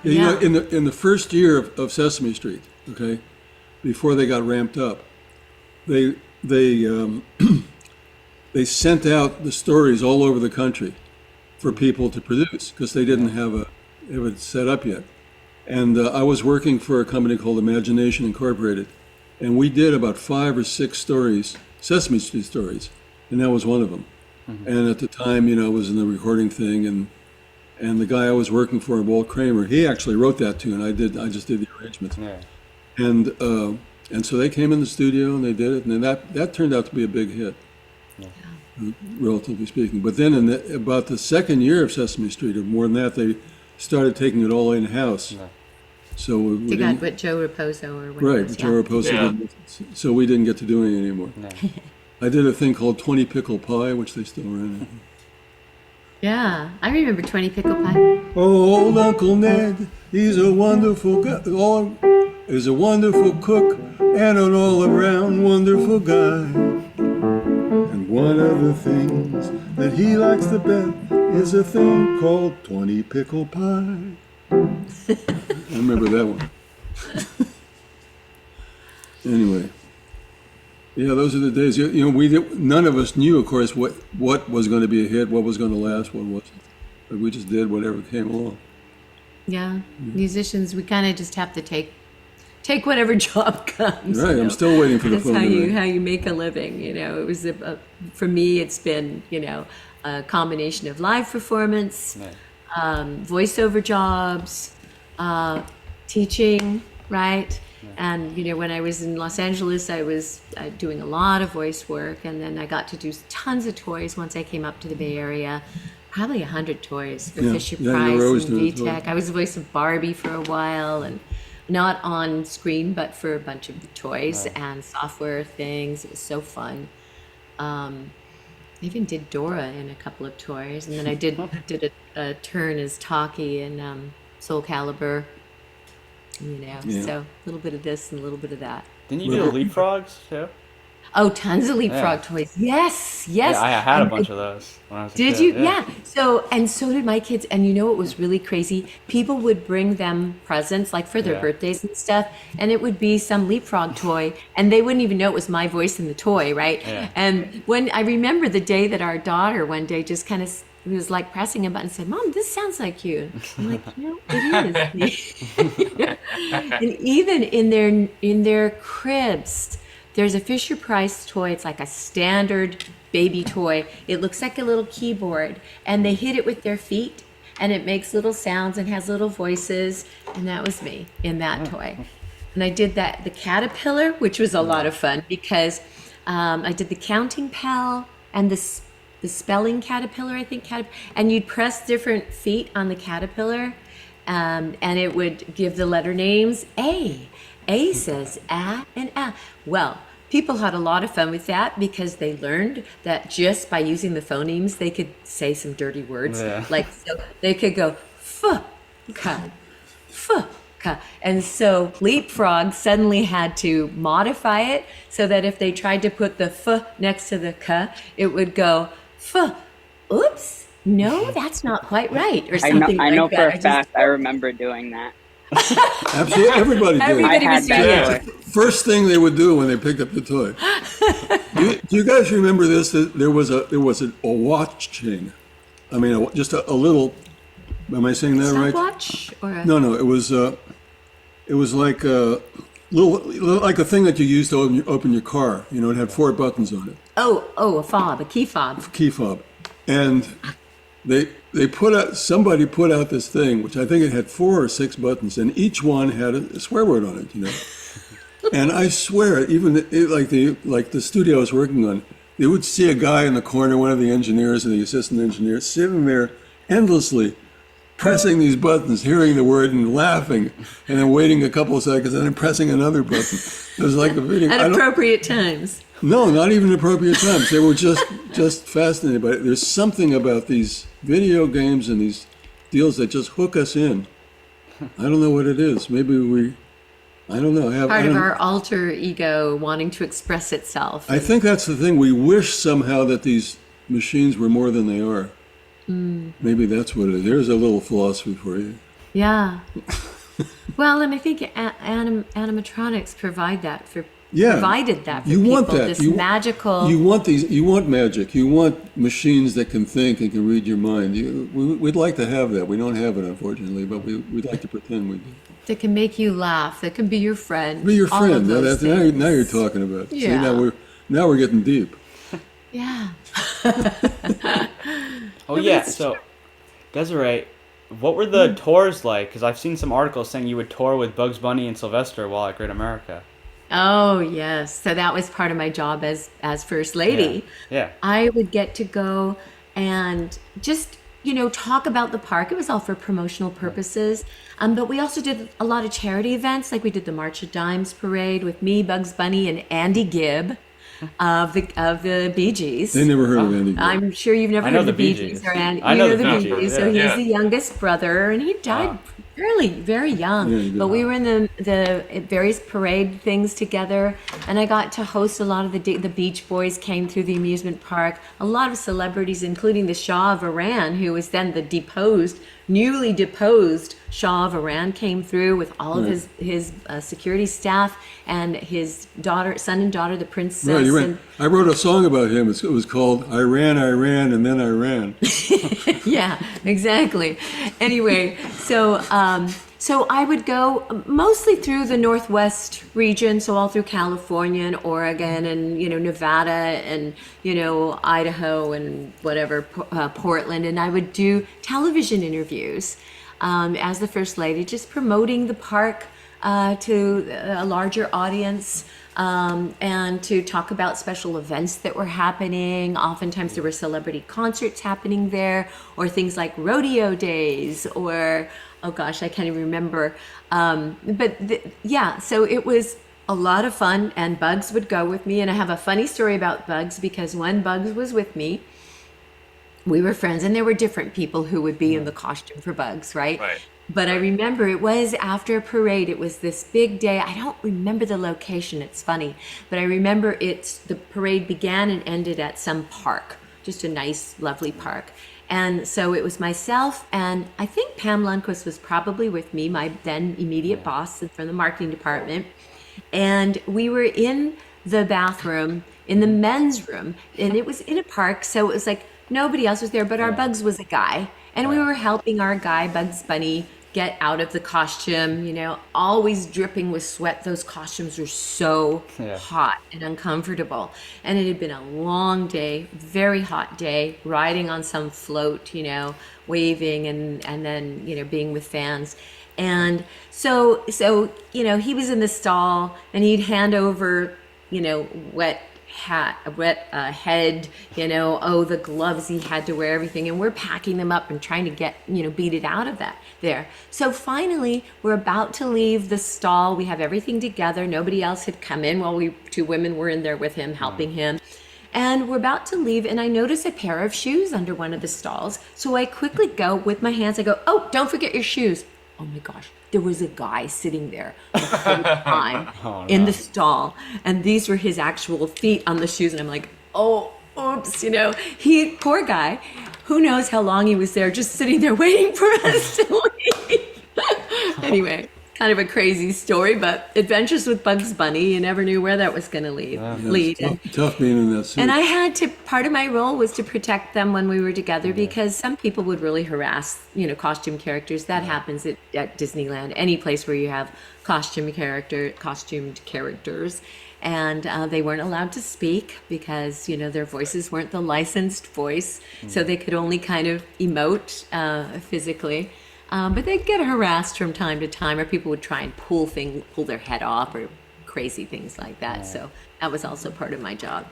Yeah, in the first year of Sesame Street, okay, before they got ramped up, they they sent out the stories all over the country for people to produce, because they didn't have it set up yet. And I was working for a company called Imagination Incorporated. And we did about 5 or 6 stories, Sesame Street stories. And that was one of them. And at the time, I was in the recording thing. And the guy I was working for, Walt Kramer, he actually wrote that tune. I just did the arrangements. Yeah. And so they came in the studio and they did it. And then that turned out to be a big hit. Relatively speaking. But then about the second year of Sesame Street, or more than that, they started taking it all in-house. Yeah. So we You got what Joe Raposo or whatever. right, Joe Raposo didn't, so we didn't get to do it anymore. No. I did a thing called 20 Pickle Pie, which they still ran. Yeah, I remember 20 Pickle Pie. Oh, old Uncle Ned, he's a wonderful guy. Is a wonderful cook and an all-around wonderful guy. And one of the things that he likes the best is a thing called 20 Pickle Pie. I remember that one. Anyway, yeah, those are the days. None of us knew, of course, what was going to be a hit, what was going to last, what wasn't. But we just did whatever came along. Yeah, musicians, we kind of just have to take whatever job comes. Right, I'm still waiting for the That's phone. how you make a living. It was for me. It's been a combination of live performance, voiceover jobs, teaching, right? And when I was in Los Angeles, I was doing a lot of voice work, and then I got to do tons of toys once I came up to the Bay Area. Probably 100 toys for Fisher Price and VTech. I was the voice of Barbie for a while, and not on screen, but for a bunch of toys and software things. It was so fun. I even did Dora in a couple of toys, and then I did a turn as Taki in Soul Calibur. So a little bit of this and a little bit of that. Didn't you do the leapfrogs too? Oh, tons of leapfrog toys. Yes. Yeah, I had a bunch of those when I was a kid. Did you? Yeah. So did my kids. And what was really crazy? People would bring them presents, like for their birthdays and stuff, and it would be some leapfrog toy, and they wouldn't even know it was my voice in the toy, right? Yeah. And when I remember the day that our daughter one day just kind of was like pressing a button and said, "Mom, this sounds like you." I'm like, it is. And even in their cribs, there's a Fisher Price toy. It's like a standard baby toy. It looks like a little keyboard, and they hit it with their feet, and it makes little sounds and has little voices. And that was me in that toy. And I did the caterpillar, which was a lot of fun because I did the counting pal and the spelling caterpillar, I think. And you'd press different feet on the caterpillar, and it would give the letter names. A says a and a. Well, people had a lot of fun with that because they learned that just by using the phonemes, they could say some dirty words. Yeah. Like, so they could go f-ka, f-ka. And so Leapfrog suddenly had to modify it so that if they tried to put the f next to the ka, it would go f. Oops, no, that's not quite right. Or something I know like for a fact I remember doing that. Absolutely, everybody did. Everybody was doing it. First thing they would do when they picked up the toy. Do you guys remember this? There was a watch chain. I mean, just a little. Am I saying that right? Stopwatch or a... No. It was like a like a thing that you used to open your car. It had 4 buttons on it. Oh, a key fob. Key fob, and somebody put out this thing, which I think it had 4 or 6 buttons, and each one had a swear word on it, And I swear, even like the studio I was working on, they would see a guy in the corner, one of the engineers and the assistant engineer, sitting there endlessly pressing these buttons, hearing the word and laughing, and then waiting a couple of seconds and then pressing another button. It was like a video. At appropriate times. No, not even appropriate times. They were just fascinated by it. There's something about these video games and these deals that just hook us in. I don't know what it is. Maybe I don't know. Part of our alter ego wanting to express itself. I think that's the thing. We wish somehow that these machines were more than they are. Maybe that's what it is. There's a little philosophy for you. Yeah. Well, and I think animatronics provide that for provided that for you people. want that. This magical. You want these. You want magic. You want machines that can think and can read your mind. We'd like to have that. We don't have it, unfortunately, but we'd like to pretend we do. that can make you laugh. That can be your friend. Be your all friend. of those Now you're things. talking about. See, Yeah. now we're getting deep. Yeah. Oh yeah. So, Desiree, what were the tours like? Because I've seen some articles saying you would tour with Bugs Bunny and Sylvester while at Great America. Oh yes. So that was part of my job as first lady. Yeah. I would get to go and just, talk about the park. It was all for promotional purposes. But we also did a lot of charity events. Like we did the March of Dimes parade with me, Bugs Bunny, and Andy Gibb of the Bee Gees. They never heard of Andy Gibb. I'm sure you've never I heard know of the the Bee Bee Gees. Gees. Or Andy. I You know know the the Bee Bee Gees, Gees. So yeah. he's the youngest brother, and he died very young. Yeah, he did. But we were in the various parade things together, and I got to host a lot of the Beach Boys came through the amusement park. A lot of celebrities, including the Shah of Iran, who was then the newly deposed Shah of Iran, came through with all of his security staff and his son and daughter, the princess. Right, you and- I wrote a song about him. It was called "I Ran, and Then I Ran." Yeah, exactly. Anyway, so I would go mostly through the Northwest region, so all through California and Oregon and Nevada and Idaho and whatever, Portland, and I would do television interviews as the first lady, just promoting the park to a larger audience. And to talk about special events that were happening. Oftentimes there were celebrity concerts happening there, or things like rodeo days, or, oh gosh, I can't even remember. So it was a lot of fun, and Bugs would go with me. And I have a funny story about Bugs, because when Bugs was with me, we were friends, and there were different people who would be in the costume for Bugs, right? Right. But I remember it was after a parade. It was this big day. I don't remember the location. It's funny. But I remember the parade began and ended at some park, just a nice, lovely park. And so it was myself, and I think Pam Lundquist was probably with me, my then immediate boss from the marketing department. And we were in the bathroom, in the men's room, and it was in a park. So it was like nobody else was there, but our Bugs was a guy. And we were helping our guy, Bugs Bunny, get out of the costume, always dripping with sweat. Those costumes were so hot and uncomfortable. And it had been a long day, very hot day, riding on some float, waving and then, being with fans. And so he was in the stall, and he'd hand over, wet head, the gloves he had to wear, everything, and we're packing them up and trying to get, beat it out of that there. So finally, we're about to leave the stall. We have everything together. Nobody else had come in while two women were in there with him, helping him. And we're about to leave, and I notice a pair of shoes under one of the stalls. So I quickly go with my hands. I go, "Oh, don't forget your shoes." Oh my gosh, there was a guy sitting there the whole time in the stall, and these were his actual feet on the shoes, and I'm like, oh, oops, poor guy, who knows how long he was there, just sitting there waiting for us to leave. Anyway, kind of a crazy story, but adventures with Bugs Bunny, you never knew where that was going to lead. Tough being in that suit. And I had to, part of my role was to protect them when we were together, because some people would really harass, costume characters. That happens at Disneyland, any place where you have costumed characters. And they weren't allowed to speak because, their voices weren't the licensed voice. So they could only kind of emote physically. But they'd get harassed from time to time, or people would try and pull their head off, or crazy things like that. Yeah. So that was also part of my job.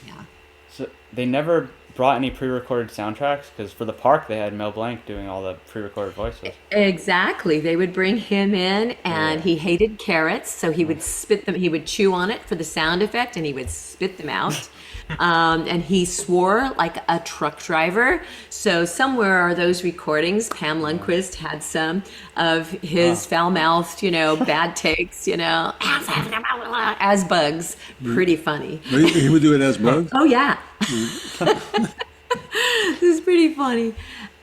Yeah. So they never brought any pre-recorded soundtracks, because for the park they had Mel Blanc doing all the pre-recorded voices. Exactly. They would bring him in, and he hated carrots, so he would spit them. He would chew on it for the sound effect, and he would spit them out. And he swore like a truck driver. So somewhere are those recordings. Pam Lundquist had some of his foul-mouthed, bad takes, as Bugs. Pretty funny. He would do it as Bugs? Oh, yeah. It was pretty funny.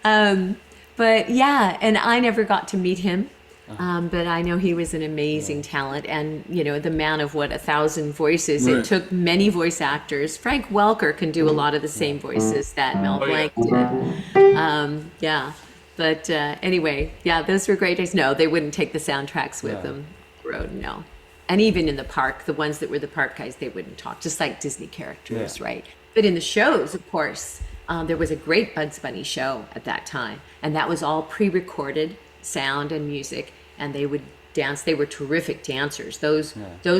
But yeah, and I never got to meet him. But I know he was an amazing talent, and the man of 1,000 voices. Right. It took many voice actors. Frank Welker can do a lot of the same voices that Mel Blanc did. Yeah, but anyway, yeah, those were great days. No, they wouldn't take the soundtracks with them. Road, no. And even in the park, the ones that were the park guys, they wouldn't talk, just like Disney characters, right? But in the shows, of course, there was a great Bugs Bunny show at that time, and that was all pre-recorded sound and music. And they would dance. They were terrific dancers. Those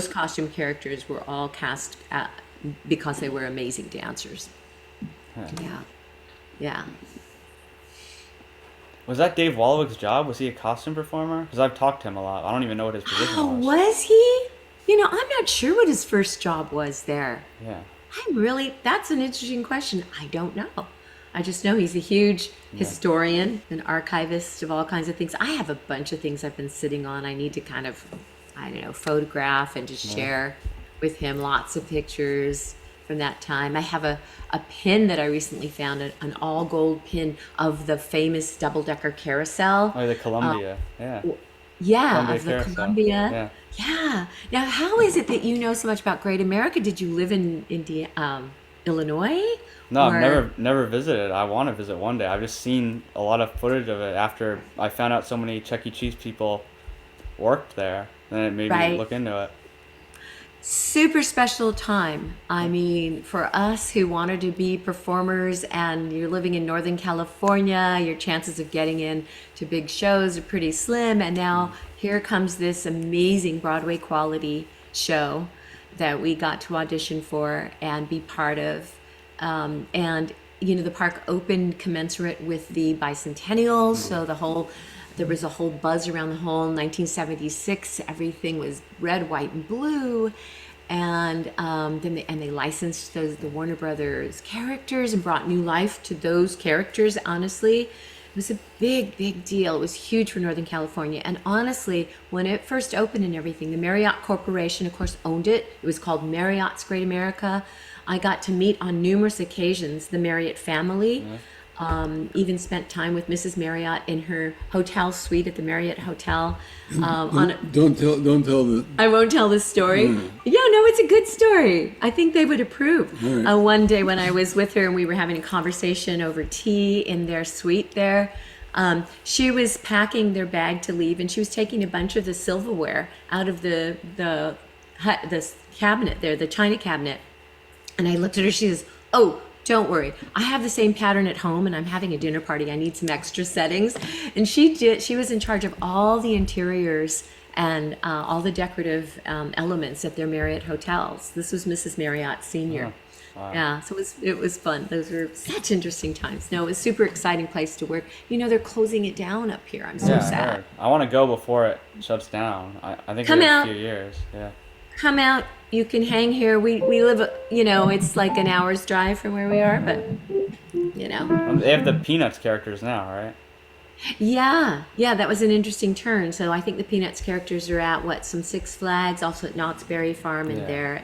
costume characters were all cast because they were amazing dancers. Yeah. Was that Dave Wallwick's job? Was he a costume performer? Because I've talked to him a lot. I don't even know what his position was. Was he? I'm not sure what his first job was there. Yeah. That's an interesting question. I don't know. I just know he's a huge historian, an archivist of all kinds of things. I have a bunch of things I've been sitting on. I need to kind of, photograph and just share with him lots of pictures from that time. I have a pin that I recently found, an all gold pin of the famous double-decker carousel. Oh, the Columbia. Yeah, Columbia of the carousel. Columbia. Yeah. Now, how is it that you know so much about Great America? Did you live in Illinois? No, I've never visited. I want to visit one day. I've just seen a lot of footage of it after I found out so many Chuck E. Cheese people worked there. Then it made me look into it. Super special time. I mean, for us who wanted to be performers and you're living in Northern California, your chances of getting in to big shows are pretty slim. And now here comes this amazing Broadway quality show that we got to audition for and be part of. And the park opened commensurate with the bicentennial, so there was a whole buzz around the whole 1976. Everything was red, white, and blue, and then they licensed the Warner Brothers characters and brought new life to those characters. Honestly, it was a big deal. It was huge for Northern California, and honestly, when it first opened and everything, the Marriott Corporation, of course, owned it. It was called Marriott's Great America. I got to meet on numerous occasions the Marriott family. Even spent time with Mrs. Marriott in her hotel suite at the Marriott Hotel. Don't tell the. I won't tell the story. Yeah, no, it's a good story. I think they would approve. Right. One day when I was with her and we were having a conversation over tea in their suite there, she was packing their bag to leave, and she was taking a bunch of the silverware out of the cabinet there, the china cabinet. And I looked at her, she says, "Oh, don't worry. I have the same pattern at home and I'm having a dinner party. I need some extra settings." And she was in charge of all the interiors and all the decorative elements at their Marriott hotels. This was Mrs. Marriott Sr. Wow. Yeah, so it was fun. Those were such interesting times. No, it was a super exciting place to work. They're closing it down up here. I'm so sad. I want to go before it shuts down. I think Come in out. a few years. Yeah. Come out. You can hang here. We live, it's like an hour's drive from where we are, but, They have the Peanuts characters now, right? Yeah, that was an interesting turn. So I think the Peanuts characters are at, some Six Flags, also at Knott's Berry Farm, and there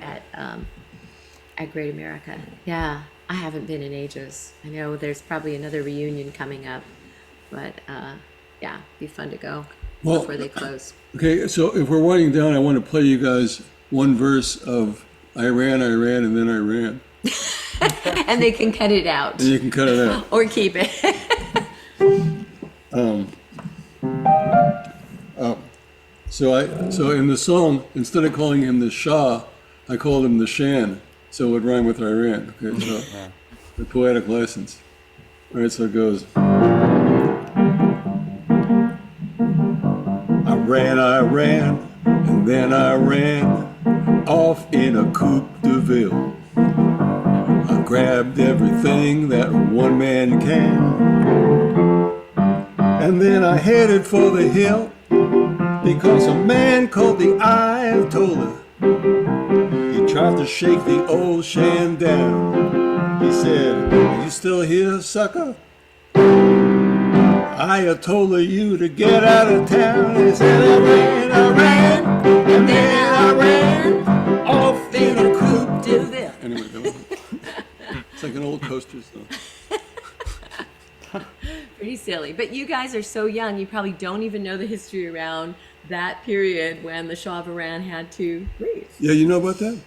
at Great America. Yeah, I haven't been in ages. I know there's probably another reunion coming up, but, be fun to go before they close. Okay, so if we're winding down, I want to play you guys one verse of I ran, and then I ran. And they can cut it out. And you can cut it out. Or keep it. So in the song, instead of calling him the Shah, I called him the Shan. So it would rhyme with Iran. Okay, so the poetic license. All right, so it goes. I ran, and then I ran off in a coupe de ville. I grabbed everything that one man can, and then I headed for the hill, because a man called the Ayatollah, he tried to shake the old Shan down. He said, "Are you still here, sucker? Ayatollah you to get out of town." He said, I ran, and then I ran off in a coupe de ville. Anyway, it's like an old coaster stuff. pretty silly. But you guys are so young, you probably don't even know the history around that period when the Shah of Iran had to leave. Yeah, you know about that?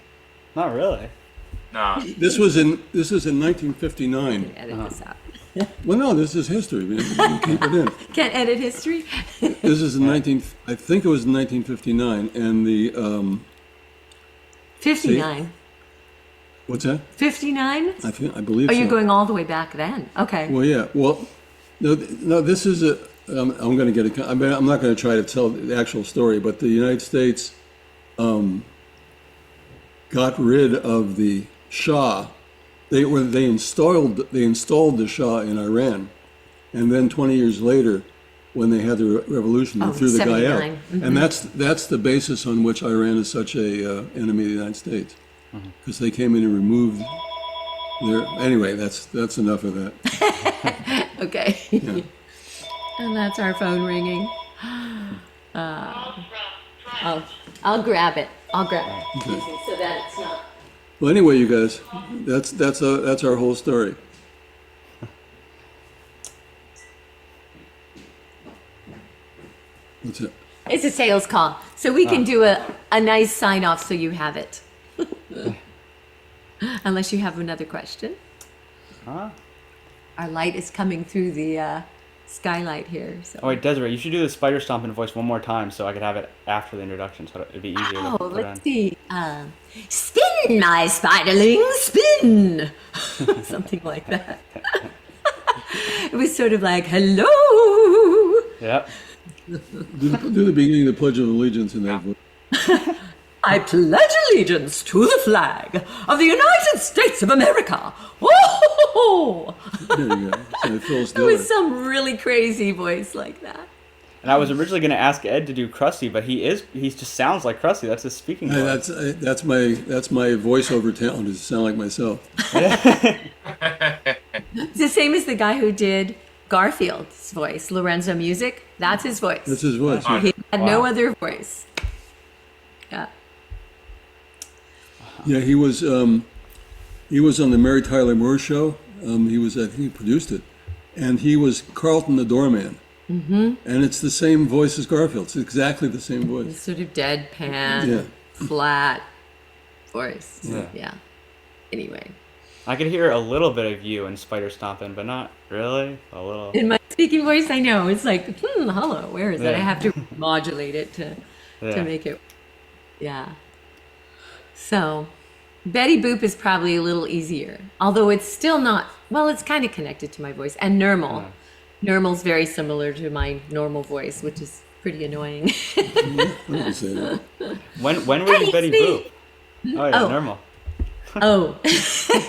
Not really. Nah. This was in 1959. Edit this out. Well, no, this is history. We can keep it in. Can't edit history. This is in I think it was in 1959, and the 59. what's that? 59? I believe. Oh, so. you're going all the way back then. Okay. Well, yeah. Well, no, this is a. I'm going to get a. I'm not going to try to tell the actual story, but the United States got rid of the Shah. They installed the Shah in Iran, and then 20 years later, when they had the revolution, they threw the guy out. 79. Mm-hmm. And that's the basis on which Iran is such a enemy of the United States, because they came in and removed their. Anyway, that's enough of that. Okay. Yeah. And that's our phone ringing. I'll grab it. Okay. So that it's not. Well, anyway, you guys, that's our whole story. What's it? It's a sales call. So we can do a nice sign off so you have it. Unless you have another question. Huh? Our light is coming through the skylight here. So. Oh wait, Desiree, you should do the spider stomping voice one more time so I could have it after the introduction, so it'd be easier to put Let's on. see. Spin, my spiderling, spin. Something like that. It was sort of like, hello. Yep. Do the beginning of the Pledge of Allegiance in that voice. I pledge allegiance to the flag of the United States of America. Whoa! There you go. So Phyllis It Diller. was some really crazy voice like that. And I was originally going to ask Ed to do Krusty, but he just sounds like Krusty. That's his speaking voice. That's my voiceover talent, is to sound like myself. It's the same as the guy who did Garfield's voice, Lorenzo Music. That's his voice. That's his voice. Yeah. He had no Wow. other voice. Yeah. Yeah, he was on the Mary Tyler Moore show. I think he produced it, and he was Carlton the doorman. Mm-hmm. And it's the same voice as Garfield. It's exactly the same voice. It's sort of deadpan, Yeah. flat voice. Yeah. Anyway. I could hear a little bit of you in Spider Stomping, but not really. A little. In my speaking voice, I know. It's like, hello, where is it? Yeah. I have to modulate it to Yeah. make it. Yeah. So, Betty Boop is probably a little easier. Although it's still not, well, it's kind of connected to my voice. And Normal. Normal's very similar to my normal voice, which is pretty annoying. I can say that. When were you Hey, Betty Steve. Boop? Oh yeah, Oh. normal. Oh,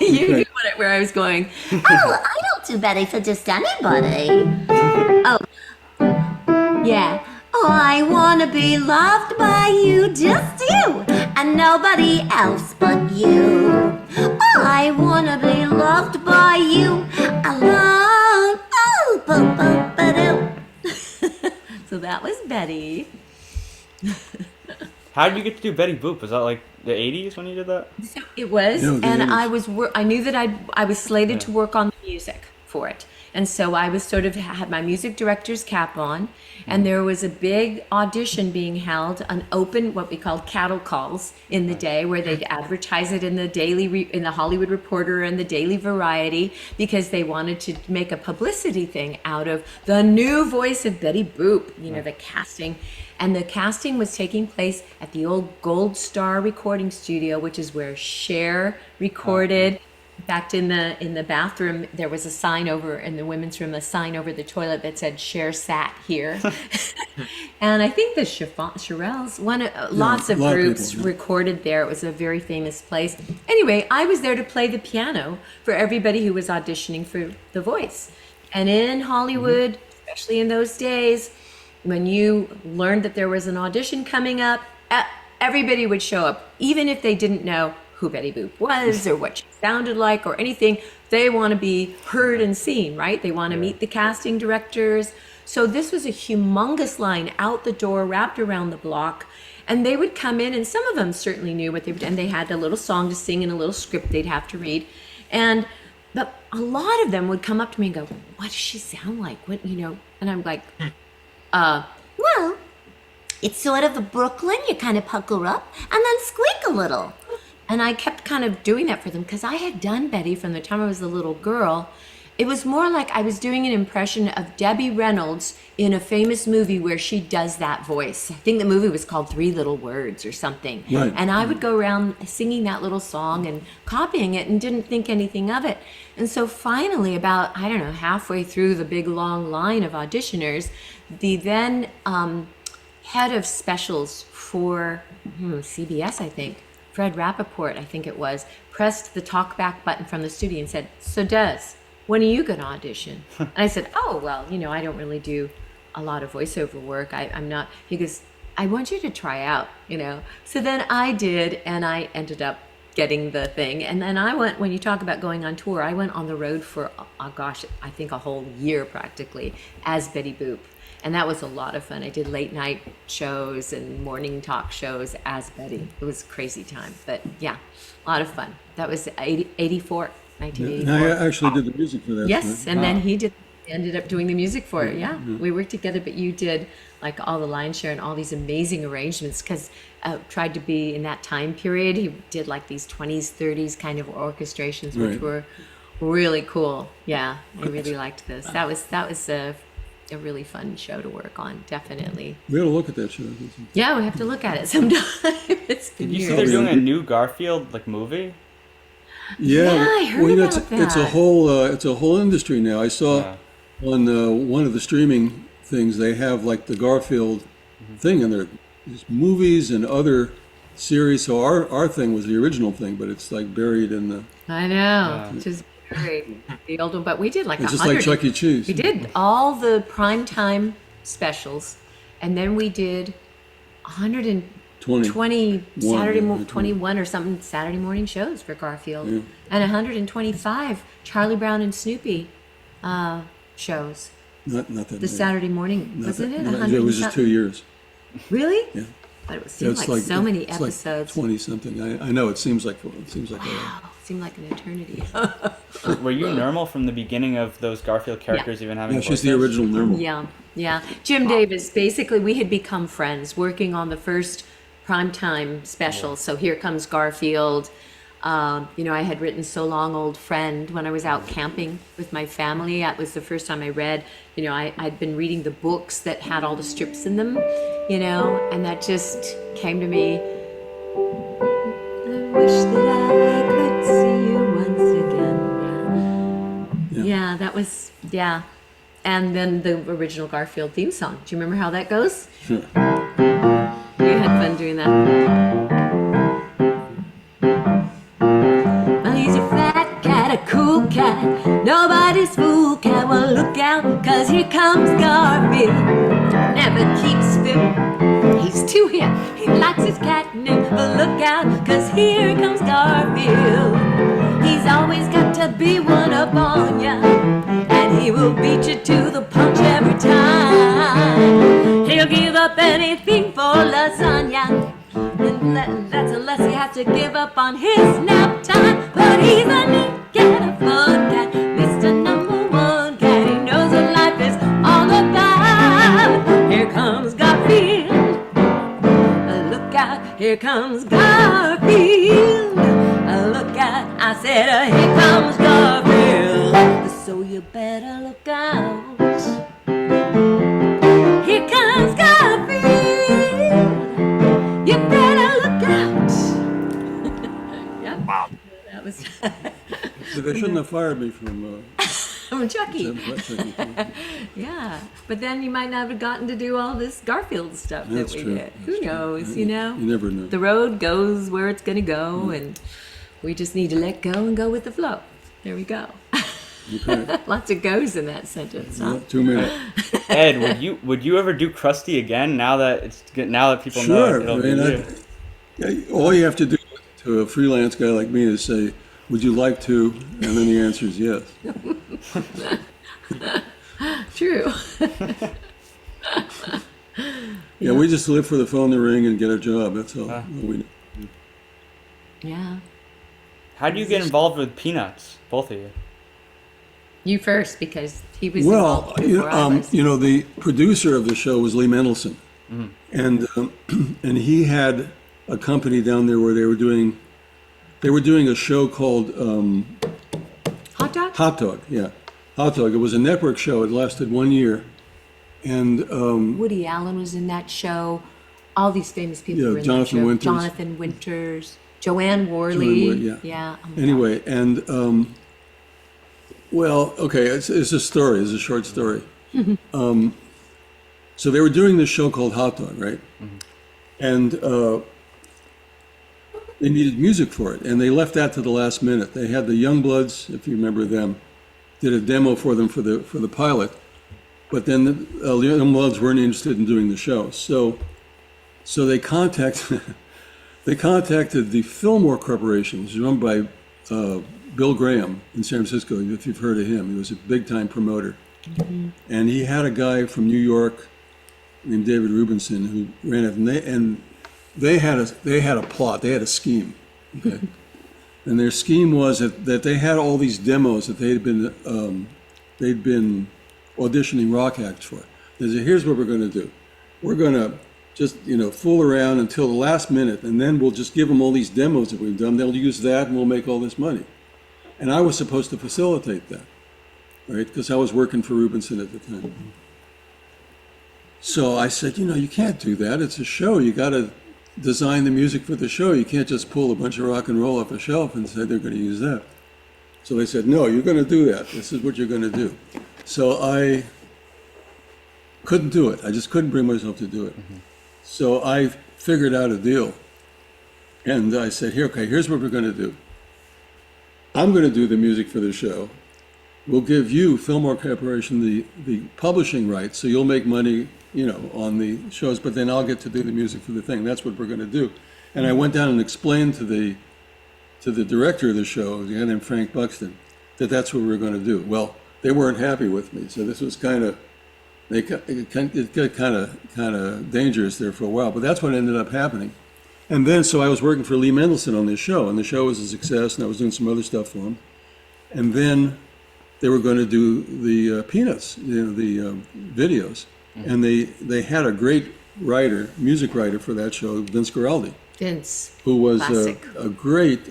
you knew where I was going. Oh, I don't do Betty for just anybody. Oh, yeah. Oh, I wanna be loved by you, just you, and nobody else but you. Oh, I wanna be loved by you alone. Oh, boop, boop, ba-doo. So that was Betty. How did you get to do Betty Boop? Was that like the 80s when you did that? So it was, No, the and 80s. I knew that I was slated to work on the music for it. And so I was sort of had my music director's cap on, and there was a big audition being held, an open, what we called cattle calls in the day, where they'd advertise it in the in the Hollywood Reporter and the Daily Variety, because they wanted to make a publicity thing out of the new voice of Betty Boop, the casting. And the casting was taking place at the old Gold Star recording studio, which is where Cher recorded. In fact, in the bathroom, there was a sign over in the women's room, a sign over the toilet that said "Cher sat here." And I think the Shirelles, lots of a lot of groups people, yeah. recorded there. It was a very famous place. Anyway, I was there to play the piano for everybody who was auditioning for The Voice. And in Hollywood, especially in those days, when you learned that there was an audition coming up, everybody would show up, even if they didn't know who Betty Boop was or what she sounded like or anything. They want to be heard and seen, right? They want to meet the casting directors. So this was a humongous line out the door, wrapped around the block. And they would come in, and some of them certainly knew what they would, and they had a little song to sing and a little script they'd have to read. But a lot of them would come up to me and go, "What does she sound like? What, you know?" And I'm like, Well, it's sort of a Brooklyn. You kind of pucker up and then squeak a little. and I kept kind of doing that for them because I had done Betty from the time I was a little girl. It was more like I was doing an impression of Debbie Reynolds in a famous movie where she does that voice. I think the movie was called Three Little Words or something. Right. And I would go around singing that little song and copying it and didn't think anything of it. And so finally, about, I don't know, halfway through the big long line of auditioners, the then head of specials for CBS, I think, Fred Rappaport, I think it was, pressed the talkback button from the studio and said, "So Des, when are you going to audition?" And I said, "Oh, well, you know, I don't really do a lot of voiceover work. I'm not." He goes, "I want you to try out, you know." So then I did, and I ended up getting the thing. And then I went, when you talk about going on tour, I went on the road for, oh gosh, I think a whole year practically as Betty Boop. And that was a lot of fun. I did late night shows and morning talk shows as Betty. It was a crazy time, but yeah, a lot of fun. That was 1984. And I actually did the music for that. Yes, right? and then he ended up doing the music for it. Yeah, we worked together, but you did like all the line share and all these amazing arrangements because tried to be in that time period. He did like these 20s, 30s kind of orchestrations, which were really cool. Yeah, I really liked this. That was a really fun show to work on, definitely. We ought to look at that show. Yeah, we have to look at it sometime. It's been Did you see years. they're doing a new Garfield like movie? Yeah, I heard about it's a whole industry now. I saw on one of the streaming things they have like the Garfield thing, and there's movies and other series. So our thing was the original thing, but it's like buried in the. I know, just very the old one. But we did like It's just 100. like Chuck E. Cheese. We did all the primetime specials, and then we did 120 21 21 or something Saturday morning shows for Garfield, and 125 Charlie Brown and Snoopy shows. Not that The many. Saturday morning, wasn't it? No, 100 it was just 2 years. Really? Yeah. But it Yeah, seemed it's like so many it's like episodes. 20 something. I know it seems like a lot. Wow, seemed like an eternity. Were you normal from the beginning of those Garfield characters even having Yeah, she's the voices? original normal. Yeah. Jim Davis, basically, we had become friends working on the first primetime special. So Here Comes Garfield. You know, I had written So Long Old Friend when I was out camping with my family. That was the first time I read, you know, I'd been reading the books that had all the strips in them, you know, and that just came to me. I wish that I could see you once again. Yeah, that was, And then the original Garfield theme song. Do you remember how that goes? Sure. You had fun doing that. Well, he's a fat cat, a cool cat, nobody's fool cat. Well, look out, 'cause here comes Garfield. Never keeps still. He's too hip, he likes his catnip. But look out, 'cause here comes Garfield. He's always got to be one up on ya, and he will beat you to the punch every time. He'll give up anything for lasagna. And that's unless he has to give up on his nap time. But he's a neat cat, a fun cat, Mr. Number One cat. He knows what life is all about. Here comes Garfield. Look out, here comes Garfield. Look out, I said, here comes Garfield. So you better look out. Here comes Garfield. You better look out. Yeah. Wow. That was So they shouldn't have fired me from Chucky. Chucky. Yeah. But then you might not have gotten to do all this Garfield stuff That's that we true. did. Who knows, you know? You never know. The road goes where it's going to go, and we just need to let go and go with the flow. There we go. Okay. Lots of goes in that sentence, huh? Yeah, 2 minutes. Ed, would you ever do Krusty again? Now that people know Sure. it'll I be mean, you. all you have to do to a freelance guy like me is say, "Would you like to?" And then the answer is yes. True. Yeah, we just live for the phone to ring and get a job. That's all. All we do. Yeah. How do you get involved with Peanuts, both of you? You first, because he was Well, involved before I was. the producer of the show was Lee Mendelson, and and he had a company down there where they were doing a show called Hot dog? Hot Dog. Yeah, Hot Dog. It was a network show. It lasted 1 year, and Woody Allen was in that show. All these famous people Yeah, were in Jonathan that show. Winters. Jonathan Winters, Joanne Worley. Joanne Worley, Yeah. Oh my anyway, and well, okay, it's a story. It's a short story. So they were doing this show called Hot Dog, right? And they needed music for it, and they left that to the last minute. They had the Youngbloods, if you remember them, did a demo for them for the pilot, but then the Youngbloods weren't interested in doing the show. So they contacted the Fillmore Corporation, which was run by Bill Graham in San Francisco. If you've heard of him, he was a big time promoter, and he had a guy from New York named David Rubinson who ran it, and they had a plot, they had a scheme, okay? And their scheme was that they had all these demos that they'd been auditioning rock acts for. They said, here's what we're going to do. We're going to just, fool around until the last minute, and then we'll just give them all these demos that we've done. They'll use that, and we'll make all this money. And I was supposed to facilitate that, right? Because I was working for Rubinson at the time. So I said, you can't do that. It's a show. You got to design the music for the show. You can't just pull a bunch of rock and roll off a shelf and say they're going to use that. So they said, no, you're going to do that. This is what you're going to do. So I couldn't do it. I just couldn't bring myself to do it. So I figured out a deal. And I said, here's what we're going to do. I'm going to do the music for the show. We'll give you, Fillmore Corporation, the publishing rights, so you'll make money, on the shows, but then I'll get to do the music for the thing. That's what we're going to do. And I went down and explained to the director of the show, a guy named Frank Buxton, that's what we were going to do. Well, they weren't happy with me, so this was it got kind of dangerous there for a while, but that's what ended up happening. And then, so I was working for Lee Mendelson on this show, and the show was a success, and I was doing some other stuff for him. And then they were going to do the Peanuts, the videos. And they had a great music writer for that show, Vince Guaraldi. Vince. Who was Classic. a great,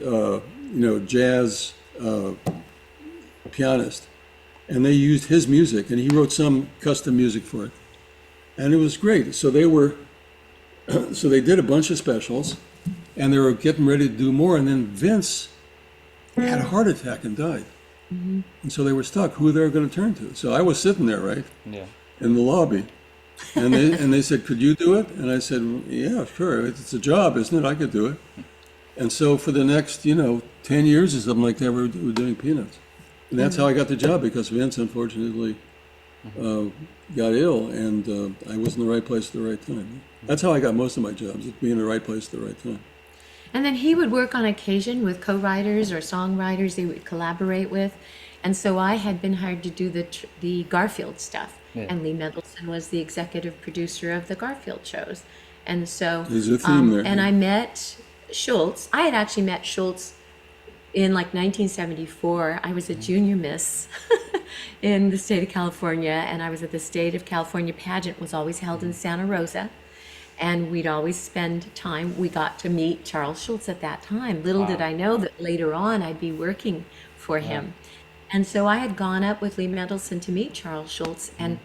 jazz pianist. And they used his music, and he wrote some custom music for it. And it was great. So they did a bunch of specials, and they were getting ready to do more. And then Vince had a heart attack and died. And so they were stuck who they were going to turn to. So I was sitting there, right? Yeah. In the lobby, and they said, "Could you do it?" And I said, "Yeah, sure. It's a job, isn't it? I could do it." And so for the next, 10 years or something like that, we were doing Peanuts, and that's how I got the job, because Vince unfortunately got ill, and I was in the right place at the right time. That's how I got most of my jobs, being in the right place at the right time. And then he would work on occasion with co-writers or songwriters they would collaborate with. And so I had been hired to do the Garfield stuff. Yeah. And Lee Mendelson was the executive producer of the Garfield shows. And so, there's a theme there. And I met Schultz. I had actually met Schultz in 1974. I was a junior miss in the state of California, and I was at the State of California pageant, was always held in Santa Rosa. And we'd always spend time. We got to meet Charles Schultz at that time. Little did I know that later on I'd be working for him. And so I had gone up with Lee Mendelson to meet Charles Schultz, and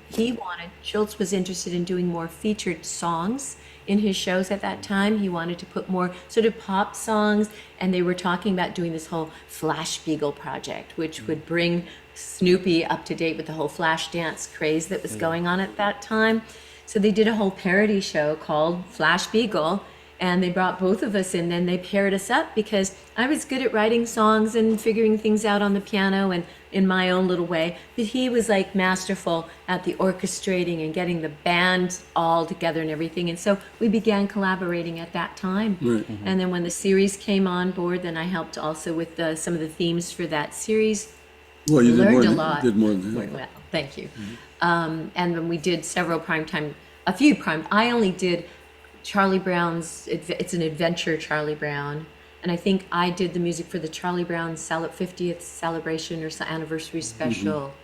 Schultz was interested in doing more featured songs in his shows at that time. He wanted to put more sort of pop songs, and they were talking about doing this whole Flash Beagle project, which would bring Snoopy up to date with the whole Flash dance craze that was going on at that time. So they did a whole parody show called Flash Beagle, and they brought both of us in, and they paired us up because I was good at writing songs and figuring things out on the piano and in my own little way, but he was masterful at the orchestrating and getting the band all together and everything. And so we began collaborating at that time. Right. And then when the series came on board, then I helped also with some of the themes for that series. Well, you learned did a lot. Did more than that. Well, thank you. And then we did a few prime. I only did Charlie Brown's, it's an adventure Charlie Brown, and I think I did the music for the Charlie Brown 50th celebration or anniversary special,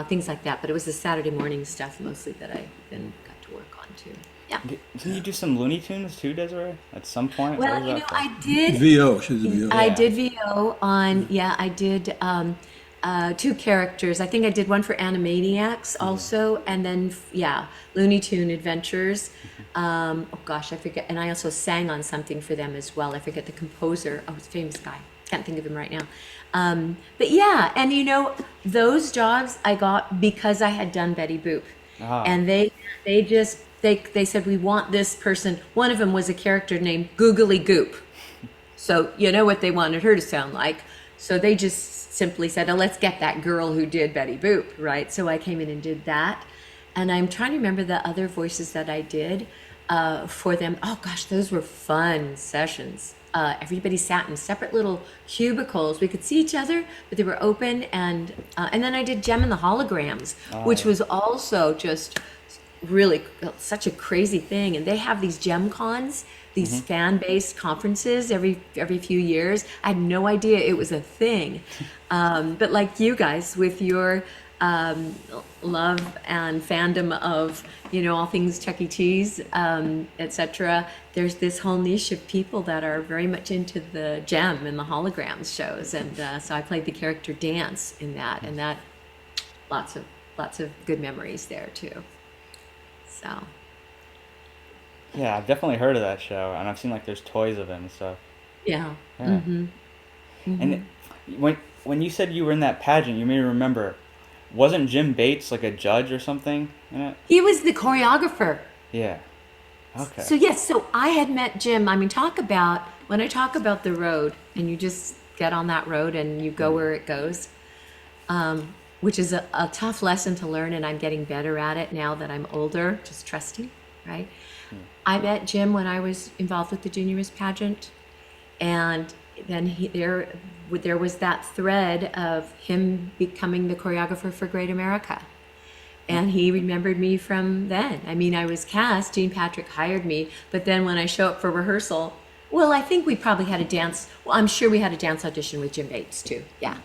things like that. But it was the Saturday morning stuff mostly that I then got to work on too. Yeah. Didn't you do some Looney Tunes too, Desiree? At some point? Well, What was that for? I did. VO, she's a VO. I did VO on, I did 2 characters. I think I did one for Animaniacs also, and then, Looney Tune Adventures. Oh gosh, I forget. And I also sang on something for them as well. I forget the composer. Oh, it's a famous guy. Can't think of him right now. But yeah, and those jobs I got because I had done Betty Boop. And they said, we want this person. One of them was a character named Googly Goop. So you know what they wanted her to sound like. So they just simply said, oh, let's get that girl who did Betty Boop, right? So I came in and did that. And I'm trying to remember the other voices that I did for them. Oh gosh, those were fun sessions. Everybody sat in separate little cubicles. We could see each other, but they were open. And then I did Gem and the Holograms, which was also just really such a crazy thing. And they have these Gem Cons, these fan-based conferences every few years. I had no idea it was a thing. But like you guys with your love and fandom of, all things Chuck E. Cheese, etc. There's this whole niche of people that are very much into the Gem and the Holograms shows. And so I played the character Dance in that, and that lots of good memories there too. So. Yeah, I've definitely heard of that show, and I've seen there's toys of it and stuff. Yeah. Yeah. And when you said you were in that pageant, you made me remember, wasn't Jim Bates a judge or something in it? He was the choreographer. Yeah. Okay. So yes, so I had met Jim. I mean, when I talk about the road, and you just get on that road and you go where it goes, which is a tough lesson to learn, and I'm getting better at it now that I'm older, just trusting, right? I met Jim when I was involved with the Junior Miss pageant, and then there was that thread of him becoming the choreographer for Great America. And he remembered me from then. I mean, I was cast, Gene Patrick hired me, but then when I show up for rehearsal, I think we probably had a dance, I'm sure we had a dance audition with Jim Bates too, yeah.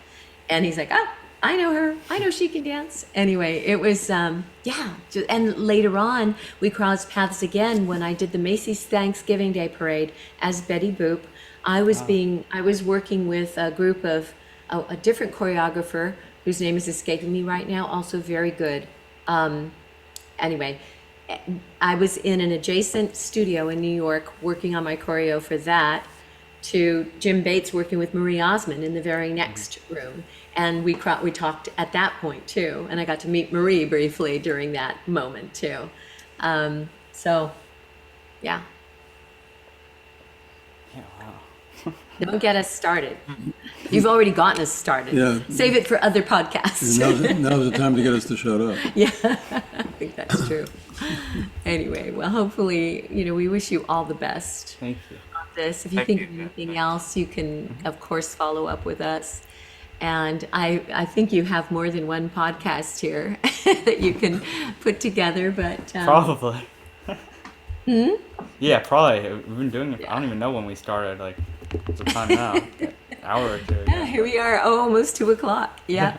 And he's like, oh, I know her, I know she can dance. Anyway, it was, and later on, we crossed paths again when I did the Macy's Thanksgiving Day Parade as Betty Boop. I was working with a group of a different choreographer whose name is escaping me right now, also very good. Anyway, I was in an adjacent studio in New York working on my choreo for that, to Jim Bates working with Marie Osmond in the very next room. And we talked at that point too, and I got to meet Marie briefly during that moment too. So, yeah. Yeah, wow. Don't get us started. You've already gotten us started. Yeah. Save it for other podcasts. Now's the time to get us to shut up. Yeah, I think that's true. Anyway, well, hopefully, we wish you all the best Thank you. on this. If you Thank think you. of anything else, you can, of course, follow up with us. And I think you have more than one podcast here that you can put together, but... Probably. Yeah, probably. We've been doing it. I don't even know when we started. It's the time now. An hour or two ago. Yeah, here we are, almost 2:00. Yeah.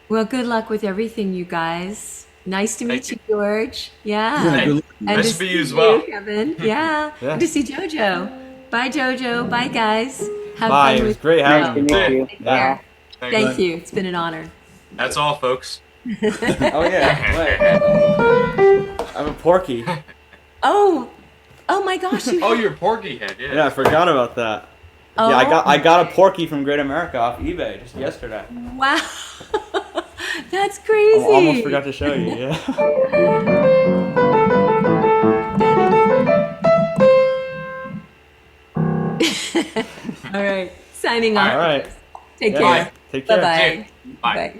Well, good luck with everything, you guys. Nice to meet you, George. Yeah. Good luck. And Nice to to meet you see as well. Kevin. Yeah. Yeah. Good to see JoJo. Bye, JoJo. Bye, guys. Have Bye. fun It was with great Nice having to you. meet you. Take Yeah. care. Thanks. Thank you. It's been an honor. That's all, folks. Oh, yeah. Wait. I'm a Porky. Oh my gosh. You Oh, you're Porky Head, yeah. Yeah, I forgot about that. Oh. Yeah, I got a Porky from Great America off eBay just yesterday. Wow. That's crazy. I almost forgot to show you. Yeah. All right. Signing off. All right. Take Yeah. care. Take care. Bye-bye. Bye. Bye.